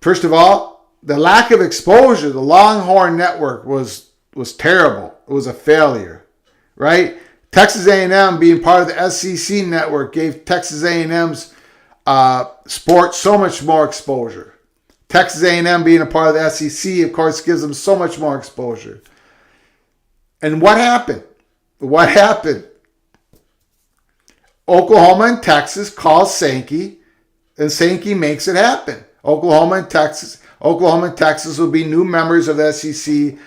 first of all, the lack of exposure, the Longhorn Network was terrible. It was a failure, right? Texas A&M being part of the SEC network gave Texas A&M's sport so much more exposure. Texas A&M being a part of the SEC, of course, gives them so much more exposure. And what happened? What happened? Oklahoma and Texas calls Sankey, and Sankey makes it happen. Oklahoma and Texas will be new members of the SEC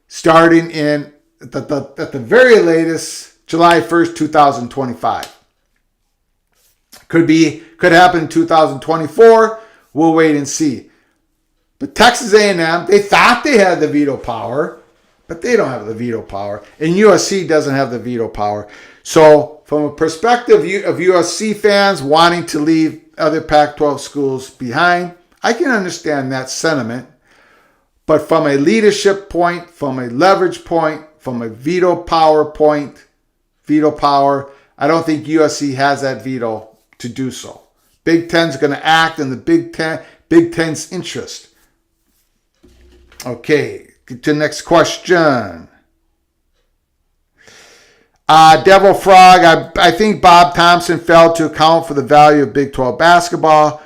starting in, at the very latest, July 1st, 2025. Could happen in 2024. We'll wait and see. But Texas A&M, they thought they had the veto power, but they don't have the veto power. And USC doesn't have the veto power. So from a perspective of USC fans wanting to leave other Pac-12 schools behind, I can understand that sentiment. But from a leadership point, from a leverage point, from a veto power, I don't think USC has that veto to do so. Big Ten's going to act in the Big Ten's interest. Okay, get to the next question. Devil Frog, I think Bob Thompson failed to account for the value of Big 12 basketball,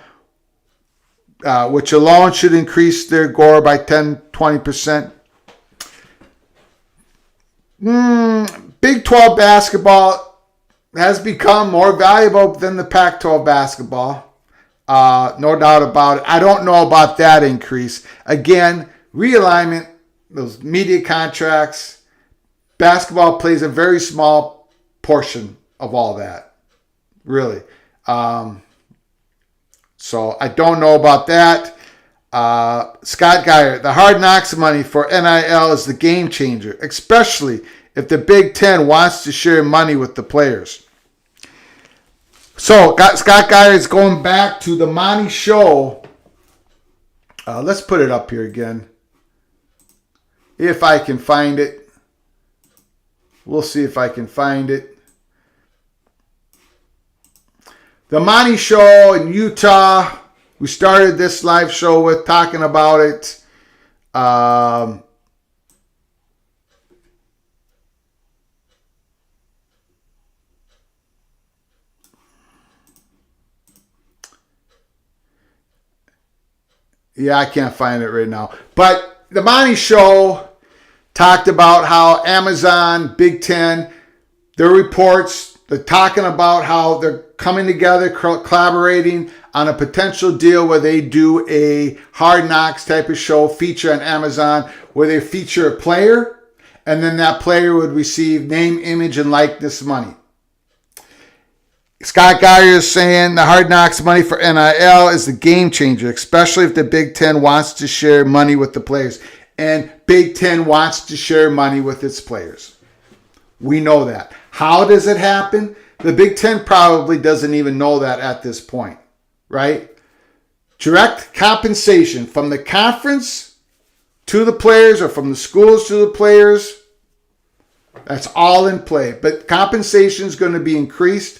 which alone should increase their GOR by 10-20%. Big 12 basketball has become more valuable than the Pac-12 basketball. No doubt about it. I don't know about that increase. Again, realignment, those media contracts, basketball plays a very small portion of all that, really. So I don't know about that. Scott Geyer, the Hard Knocks money for NIL is the game changer, especially if the Big Ten wants to share money with the players. So Scott Geyer is going back to the Monty Show. Let's put it up here again. If I can find it. We'll see if I can find it. The Monty Show in Utah. We started this live show with talking about it. Yeah, I can't find it right now. But the Monty Show talked about how Amazon, Big Ten, their reports, they're talking about how they're coming together, collaborating on a potential deal where they do a Hard Knocks type of show feature on Amazon where they feature a player and then that player would receive name, image, and likeness money. Scott Geyer is saying the Hard Knocks money for NIL is the game changer, especially if the Big Ten wants to share money with the players. And Big Ten wants to share money with its players. We know that. How does it happen? The Big Ten probably doesn't even know that at this point, right? Direct compensation from the conference to the players or from the schools to the players, that's all in play. But compensation is going to be increased.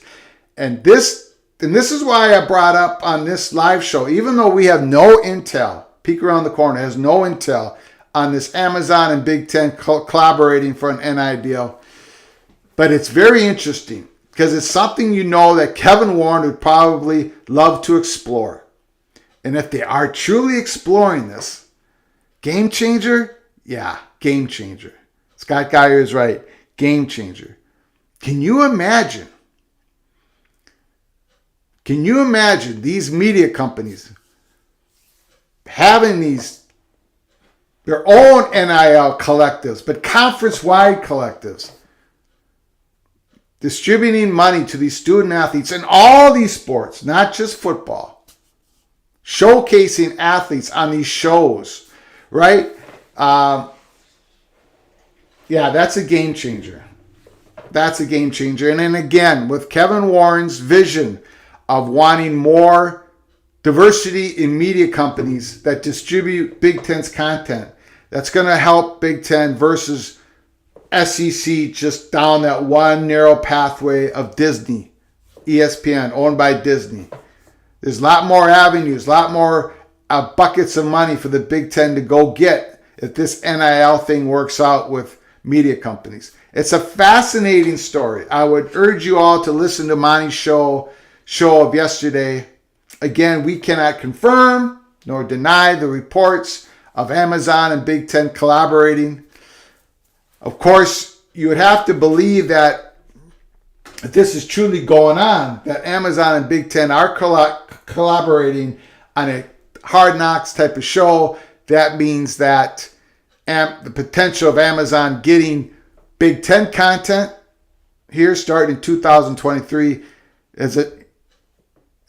And this is why I brought up on this live show, even though we have no intel, peek around the corner, has no intel on this Amazon and Big Ten collaborating for an NIL deal. But it's very interesting because it's something you know that Kevin Warren would probably love to explore. And if they are truly exploring this, game changer? Yeah, game changer. Scott Geyer is right. Game changer. Can you imagine these media companies having their own NIL collectives, but conference-wide collectives, distributing money to these student athletes in all these sports, not just football, showcasing athletes on these shows, right? Yeah, that's a game changer. That's a game changer. And then again, with Kevin Warren's vision of wanting more diversity in media companies that distribute Big Ten's content, that's going to help Big Ten versus SEC just down that one narrow pathway of Disney, ESPN, owned by Disney. There's a lot more avenues, a lot more buckets of money for the Big Ten to go get if this NIL thing works out with media companies. It's a fascinating story. I would urge you all to listen to Monty's show of yesterday. Again, we cannot confirm nor deny the reports of Amazon and Big Ten collaborating. Of course, you would have to believe that if this is truly going on, that Amazon and Big Ten are collaborating on a Hard Knocks type of show. That means that the potential of Amazon getting Big Ten content here starting in 2023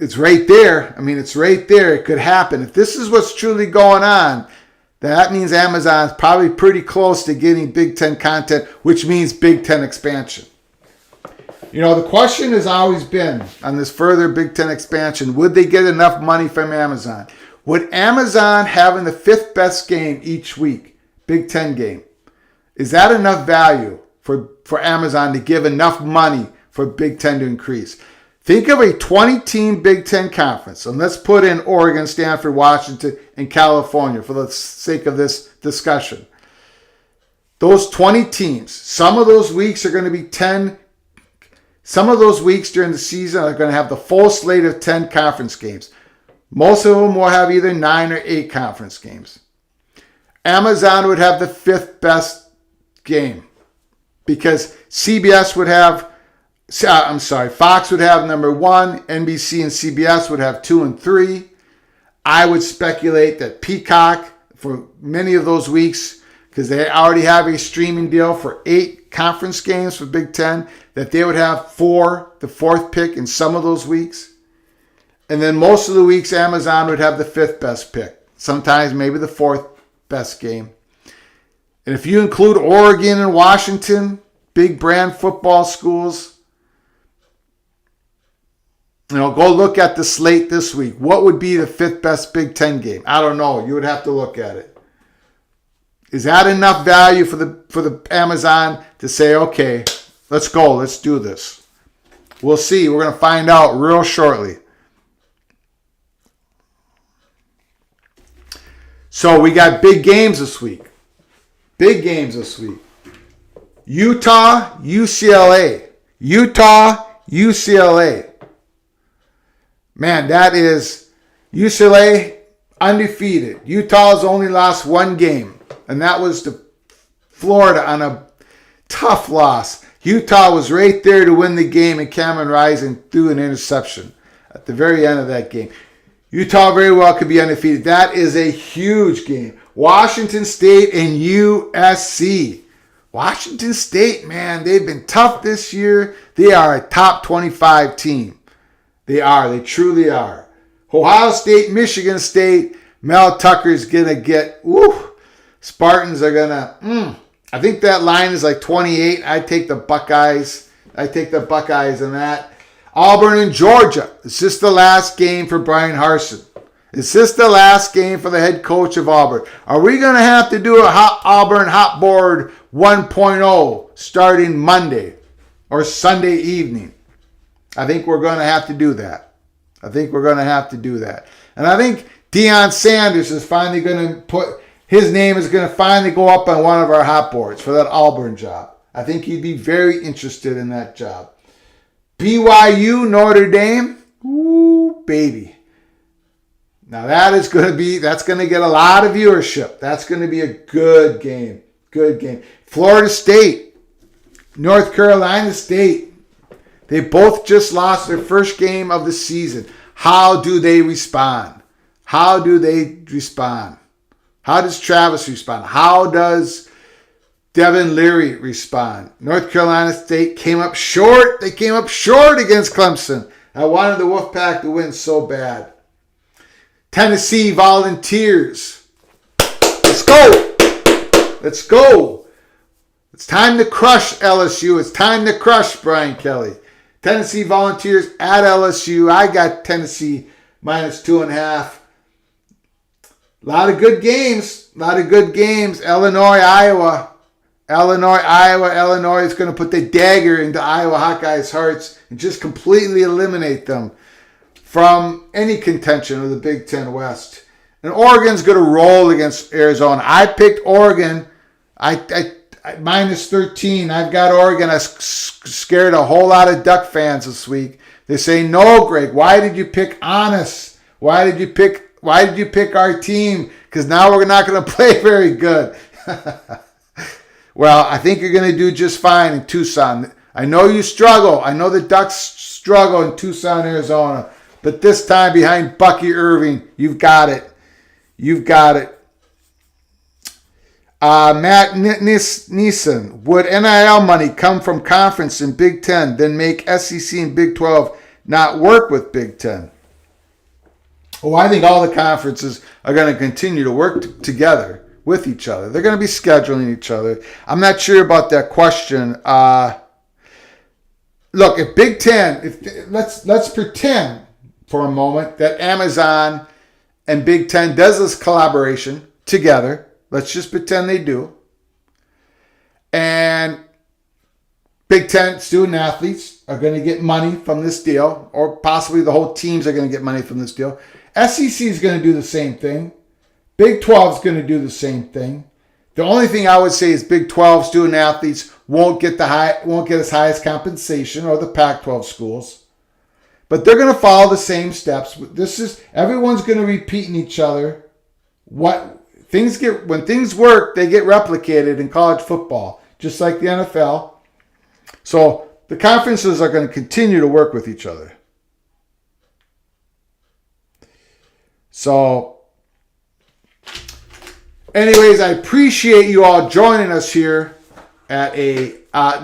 it's right there. I mean, it's right there. It could happen. If this is what's truly going on, that means Amazon's probably pretty close to getting Big Ten content, which means Big Ten expansion. You know, the question has always been on this further Big Ten expansion, would they get enough money from Amazon? Would Amazon having the fifth best game each week, Big Ten game, is that enough value for Amazon to give enough money for Big Ten to increase? Think of a 20-team Big Ten conference, and let's put in Oregon, Stanford, Washington, and California for the sake of this discussion. Those 20 teams, some of those weeks are going to be 10. Some of those weeks during the season are going to have the full slate of 10 conference games. Most of them will have either 9 or 8 conference games. Amazon would have the 5th best game because CBS would have, Fox would have number 1, NBC and CBS would have 2 and 3. I would speculate that Peacock, for many of those weeks, because they already have a streaming deal for 8 conference games for Big Ten, that they would have 4, the 4th pick in some of those weeks. And then most of the weeks, Amazon would have the 5th best pick. Sometimes maybe the 4th best game. And if you include Oregon and Washington, big brand football schools, go look at the slate this week. What would be the 5th best Big Ten game? I don't know. You would have to look at it. Is that enough value for the Amazon to say, okay, let's go, let's do this? We'll see. We're going to find out real shortly. So we got big games this week. Big games this week. Utah, UCLA. Utah, UCLA. Man, that is UCLA undefeated. Utah's only lost 1 game, and that was to Florida on a tough loss. Utah was right there to win the game, and Cameron Rising threw an interception at the very end of that game. Utah very well could be undefeated. That is a huge game. Washington State and USC. Washington State, man, they've been tough this year. They are a top 25 team. They are. They truly are. Ohio State, Michigan State. Mel Tucker's going to get, Spartans are going to, I think that line is like 28. I take the Buckeyes. In that. Auburn and Georgia. Is this the last game for Brian Harsin? Is this the last game for the head coach of Auburn? Are we going to have to do a Auburn Hot Board 1.0 starting Monday or Sunday evening? I think we're going to have to do that. And I think Deion Sanders is finally going to his name is going to finally go up on one of our hot boards for that Auburn job. I think he'd be very interested in that job. BYU, Notre Dame. Ooh, baby. Now that's going to get a lot of viewership. That's going to be a good game. Florida State, North Carolina State. They both just lost their first game of the season. How do they respond? How does Travis respond? How does Devin Leary respond? North Carolina State came up short. They came up short against Clemson. I wanted the Wolfpack to win so bad. Tennessee Volunteers. Let's go. It's time to crush LSU. It's time to crush Brian Kelly. Tennessee Volunteers at LSU. I got Tennessee minus 2.5. A lot of good games. Illinois, Iowa. Illinois is going to put the dagger into Iowa Hawkeyes' hearts and just completely eliminate them from any contention of the Big Ten West. And Oregon's going to roll against Arizona. I picked Oregon. I minus 13. I've got Oregon. I scared a whole lot of Duck fans this week. They say, no, Greg, why did you pick honest? Why did you pick our team? Because now we're not going to play very good. Well, I think you're going to do just fine in Tucson. I know you struggle. I know the Ducks struggle in Tucson, Arizona. But this time behind Bucky Irving, you've got it. Matt Neeson, would NIL money come from conference in Big Ten, then make SEC and Big 12 not work with Big Ten? Oh, I think all the conferences are going to continue to work together with each other. They're going to be scheduling each other. I'm not sure about that question. Look, if Big Ten, let's pretend for a moment that Amazon and Big Ten does this collaboration together. Let's just pretend they do. And Big Ten student athletes are going to get money from this deal, or possibly the whole teams are going to get money from this deal. SEC is going to do the same thing. Big 12 is going to do the same thing. The only thing I would say is Big 12 student athletes won't get as high as compensation, or the Pac-12 schools, but they're going to follow the same steps. Everyone's going to repeat in each other. When things work, they get replicated in college football, just like the NFL. So the conferences are going to continue to work with each other. So, anyways, I appreciate you all joining us here at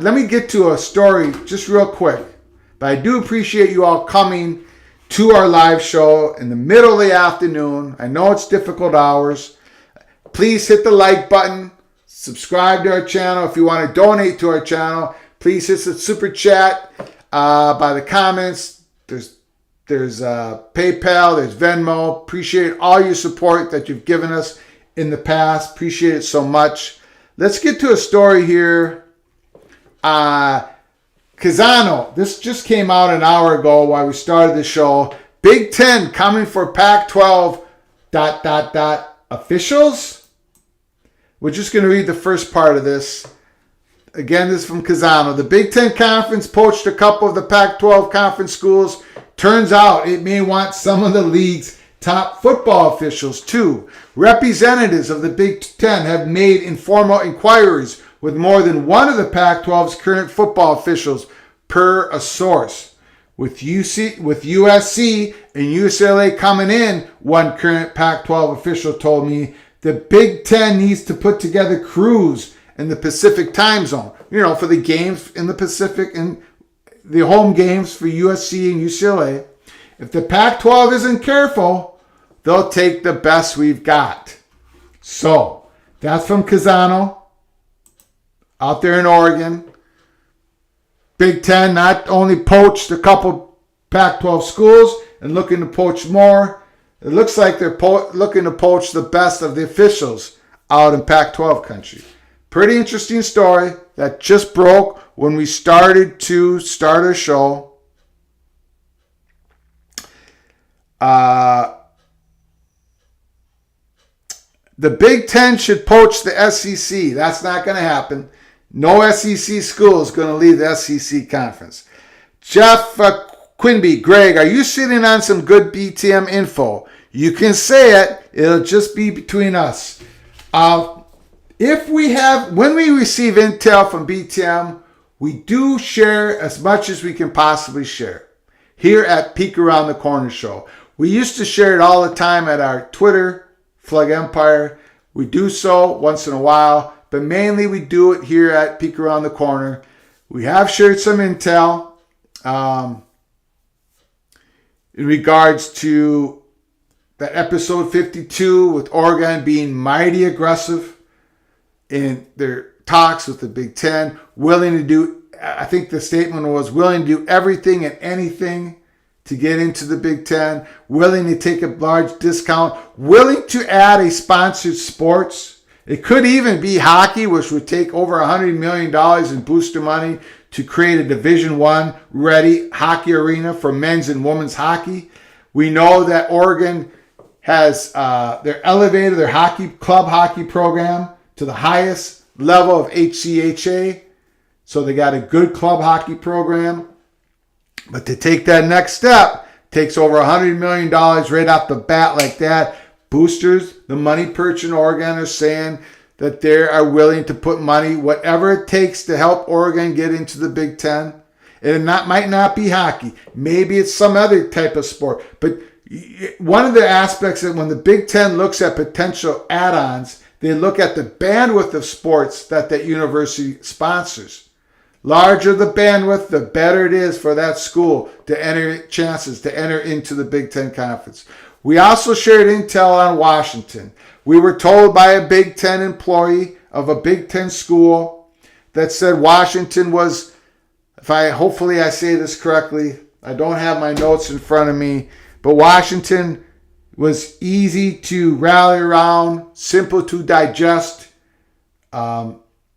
let me get to a story just real quick. But I do appreciate you all coming to our live show in the middle of the afternoon. I know it's difficult hours. Please hit the like button. Subscribe to our channel. If you want to donate to our channel, please hit the super chat by the comments. There's PayPal, there's Venmo. Appreciate all your support that you've given us in the past. Appreciate it so much. Let's get to a story here. Kazano, this just came out an hour ago while we started the show. Big Ten coming for Pac-12 ... officials. We're just going to read the first part of this. Again, this is from Kazano. The Big Ten Conference poached a couple of the Pac-12 conference schools. Turns out it may want some of the league's top football officials too. Representatives of the Big Ten have made informal inquiries with more than one of the Pac-12's current football officials, per a source. With USC and UCLA coming in, one current Pac-12 official told me, the Big Ten needs to put together crews in the Pacific time zone, for the games in the Pacific and the home games for USC and UCLA. If the Pac-12 isn't careful, they'll take the best we've got. So, that's from Kazano out there in Oregon. Big Ten not only poached a couple Pac-12 schools and looking to poach more, it looks like they're looking to poach the best of the officials out in Pac-12 country. Pretty interesting story that just broke when we started our show. The Big Ten should poach the SEC. That's not going to happen. No SEC school is going to leave the SEC conference. Jeff Quinby, Greg, are you sitting on some good BTM info? You can say it. It'll just be between us. When we receive intel from BTM, we do share as much as we can possibly share. Here at Peek Around the Corner Show. We used to share it all the time at our Twitter, Flug Empire. We do so once in a while, but mainly we do it here at Peek Around the Corner. We have shared some intel in regards to that episode 52 with Oregon being mighty aggressive in their talks with the Big Ten, willing to do, I think the statement was, willing to do everything and anything to get into the Big Ten, willing to take a large discount, willing to add a sponsored sports. It could even be hockey, which would take over $100 million in booster money to create a Division I ready hockey arena for men's and women's hockey. We know that Oregon has elevated their club hockey program to the highest level of HCHA. So they got a good club hockey program. But to take that next step takes over $100 million right off the bat like that. Boosters, the money perch in Oregon, are saying that they are willing to put money, whatever it takes, to help Oregon get into the Big Ten. And it might not be hockey. Maybe it's some other type of sport. But one of the aspects that when the Big Ten looks at potential add-ons, they look at the bandwidth of sports that university sponsors. Larger the bandwidth, the better it is for that school to enter into the Big Ten Conference. We also shared intel on Washington. We were told by a Big Ten employee of a Big Ten school that said Washington was, hopefully I say this correctly, I don't have my notes in front of me, but Washington was easy to rally around, simple to digest.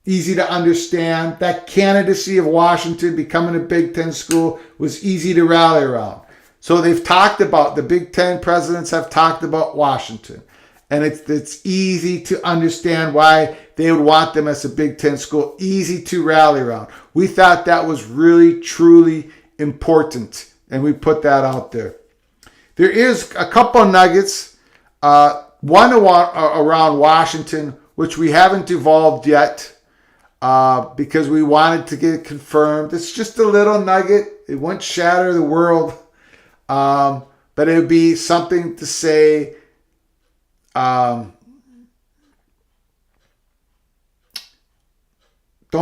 easy to understand. That candidacy of Washington becoming a Big Ten school was easy to rally around. So they've talked about, the Big Ten presidents have talked about Washington. And it's easy to understand why they would want them as a Big Ten school, easy to rally around. We thought that was really, truly important, and we put that out there. There is a couple of nuggets, one around Washington, which we haven't evolved yet because we wanted to get it confirmed. It's just a little nugget. It won't shatter the world, but it would be something to say. Don't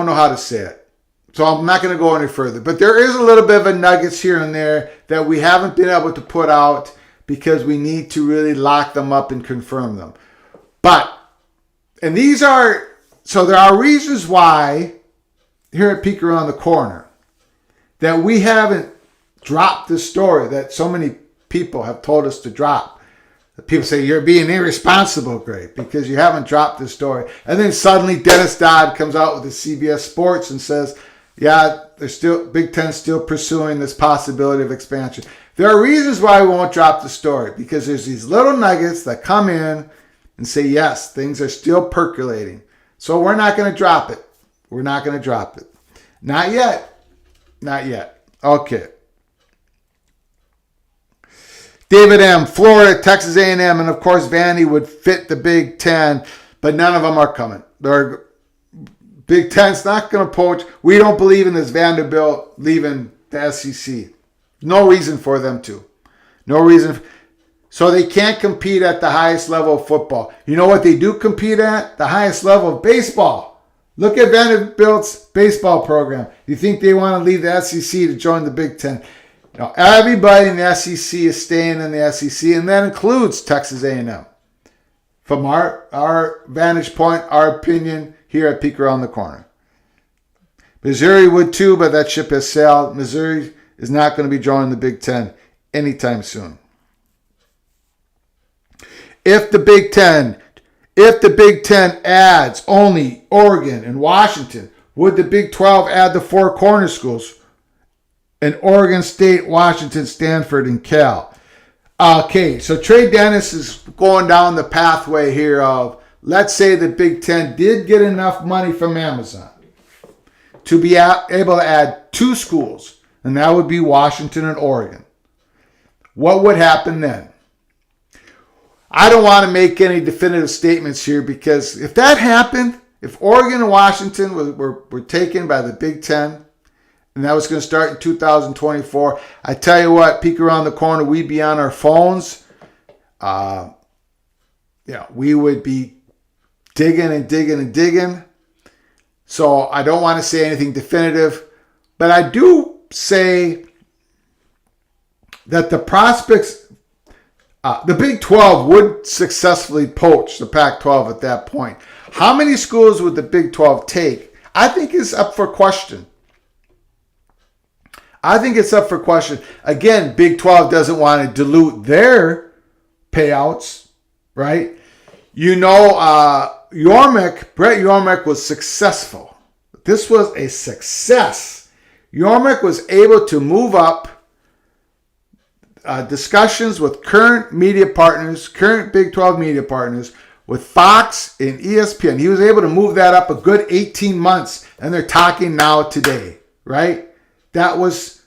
know how to say it. So I'm not going to go any further. But there is a little bit of a nuggets here and there that we haven't been able to put out because we need to really lock them up and confirm them. And these are, so there are reasons why here at Peek Around the Corner that we haven't dropped this story that so many people have told us to drop. People say, you're being irresponsible, Greg, because you haven't dropped this story. And then suddenly Dennis Dodd comes out with the CBS Sports and says, yeah, Big Ten's still pursuing this possibility of expansion. There are reasons why we won't drop the story, because there's these little nuggets that come in and say, yes, things are still percolating. So we're not going to drop it. We're not going to drop it. Not yet. Not yet. Okay. David M., Florida, Texas A&M, and of course Vandy would fit the Big Ten, but none of them are coming. Big Ten's not going to poach. We don't believe in this Vanderbilt leaving the SEC. No reason for them to. No reason. So they can't compete at the highest level of football. You know what they do compete at? The highest level of baseball. Look at Vanderbilt's baseball program. You think they want to leave the SEC to join the Big Ten? Now, everybody in the SEC is staying in the SEC, and that includes Texas A&M. From our vantage point, our opinion here at Peek Around the Corner. Missouri would too, but that ship has sailed. Missouri is not going to be joining the Big Ten anytime soon. If the Big Ten adds only Oregon and Washington, would the Big 12 add the four corner schools? And Oregon State, Washington, Stanford, and Cal. Okay, so Trey Dennis is going down the pathway here of, let's say the Big Ten did get enough money from Amazon to be able to add two schools, and that would be Washington and Oregon. What would happen then? I don't want to make any definitive statements here, because if that happened, if Oregon and Washington were taken by the Big Ten, and that was going to start in 2024. I tell you what, Peek Around the Corner, we'd be on our phones. We would be digging and digging and digging. So I don't want to say anything definitive, but I do say that the prospects, the Big 12 would successfully poach the Pac-12 at that point. How many schools would the Big 12 take? I think is up for question. Again, Big 12 doesn't want to dilute their payouts, right? You know, Brett Yormark was successful. This was a success. Yormark was able to move up discussions with current media partners, current Big 12 media partners, with Fox and ESPN. He was able to move that up a good 18 months, and they're talking now today, right? That was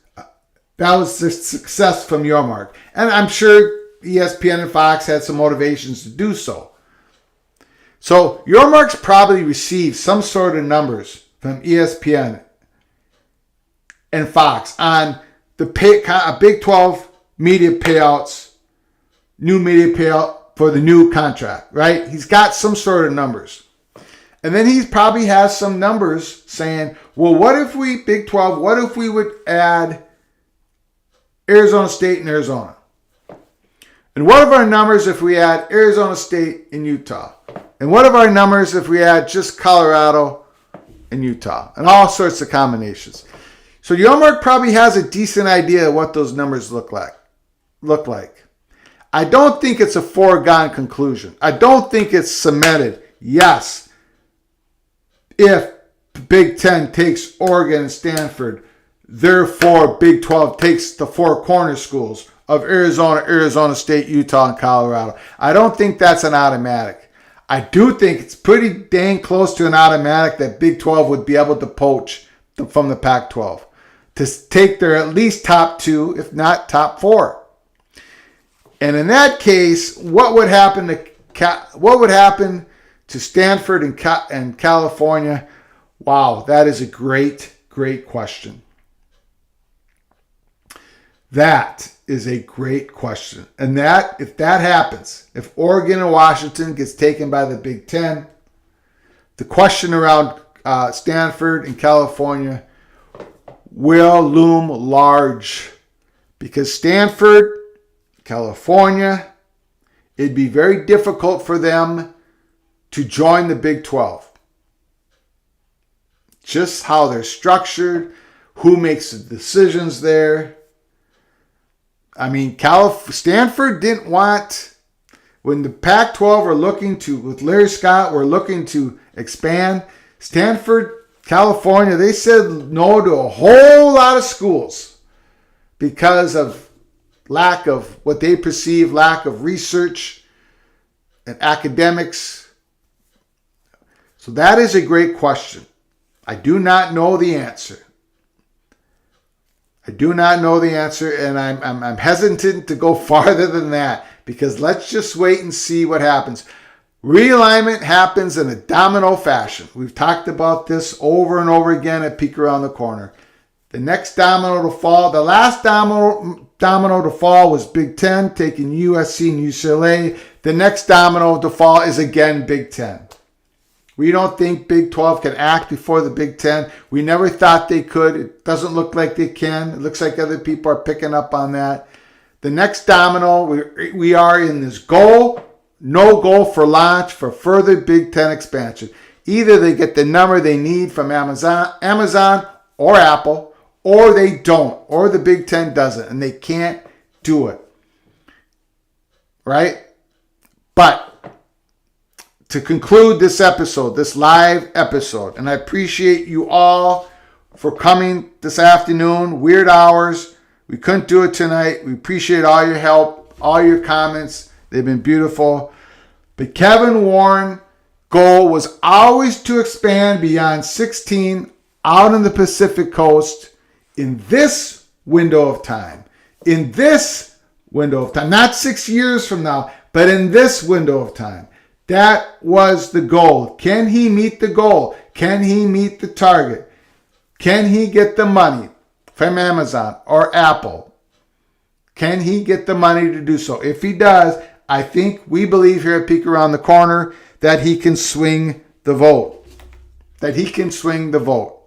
the success from Yormark. And I'm sure ESPN and Fox had some motivations to do so. So Yormark's probably received some sort of numbers from ESPN and Fox on the Big 12 media payouts, new media payout for the new contract, right? He's got some sort of numbers. And then he probably has some numbers saying, well, Big 12, what if we would add Arizona State and Arizona? And what are our numbers if we add Arizona State and Utah? And what are our numbers if we add just Colorado and Utah? And all sorts of combinations. So Yormark probably has a decent idea of what those numbers look like. I don't think it's a foregone conclusion. I don't think it's cemented. Yes, if Big Ten takes Oregon and Stanford. Therefore, Big 12 takes the four corner schools of Arizona, Arizona State, Utah, and Colorado. I don't think that's an automatic. I do think it's pretty dang close to an automatic that Big 12 would be able to poach from the Pac-12 to take their at least top two, if not top four. And in that case, what would happen to Stanford and California? Wow, that is a great, great question. That is a great question. And that, if that happens, if Oregon and Washington gets taken by the Big Ten, the question around Stanford and California will loom large. Because Stanford, California, it'd be very difficult for them to join the Big 12. Just how they're structured, who makes the decisions there. I mean, Stanford didn't want, when the Pac-12 were looking to, with Larry Scott, were looking to expand, Stanford, California, they said no to a whole lot of schools because of lack of what they perceive, lack of research and academics. So that is a great question. I do not know the answer. I do not know the answer, and I'm hesitant to go farther than that because let's just wait and see what happens. Realignment happens in a domino fashion. We've talked about this over and over again at Peek Around the Corner. The next domino to fall, the last domino to fall was Big Ten, taking USC and UCLA. The next domino to fall is again Big Ten. We don't think Big 12 can act before the Big Ten. We never thought they could. It doesn't look like they can. It looks like other people are picking up on that. The next domino, we are in this no goal for launch for further Big Ten expansion. Either they get the number they need from Amazon or Apple, or they don't, or the Big Ten doesn't, and they can't do it. Right? But to conclude this episode, this live episode, and I appreciate you all for coming this afternoon, weird hours. We couldn't do it tonight. We appreciate all your help, all your comments. They've been beautiful. But Kevin Warren's goal was always to expand beyond 16 out on the Pacific Coast in this window of time. In this window of time. Not 6 years from now, but in this window of time. That was the goal. Can he meet the goal? Can he meet the target? Can he get the money from Amazon or Apple? Can he get the money to do so? If he does, I think we believe here at Peek Around the Corner that he can swing the vote. That he can swing the vote.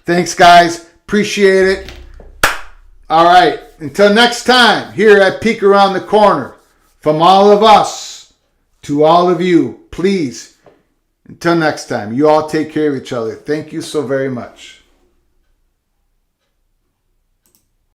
Thanks, guys. Appreciate it. All right. Until next time, here at Peek Around the Corner. From all of us to all of you, please, until next time, you all take care of each other. Thank you so very much.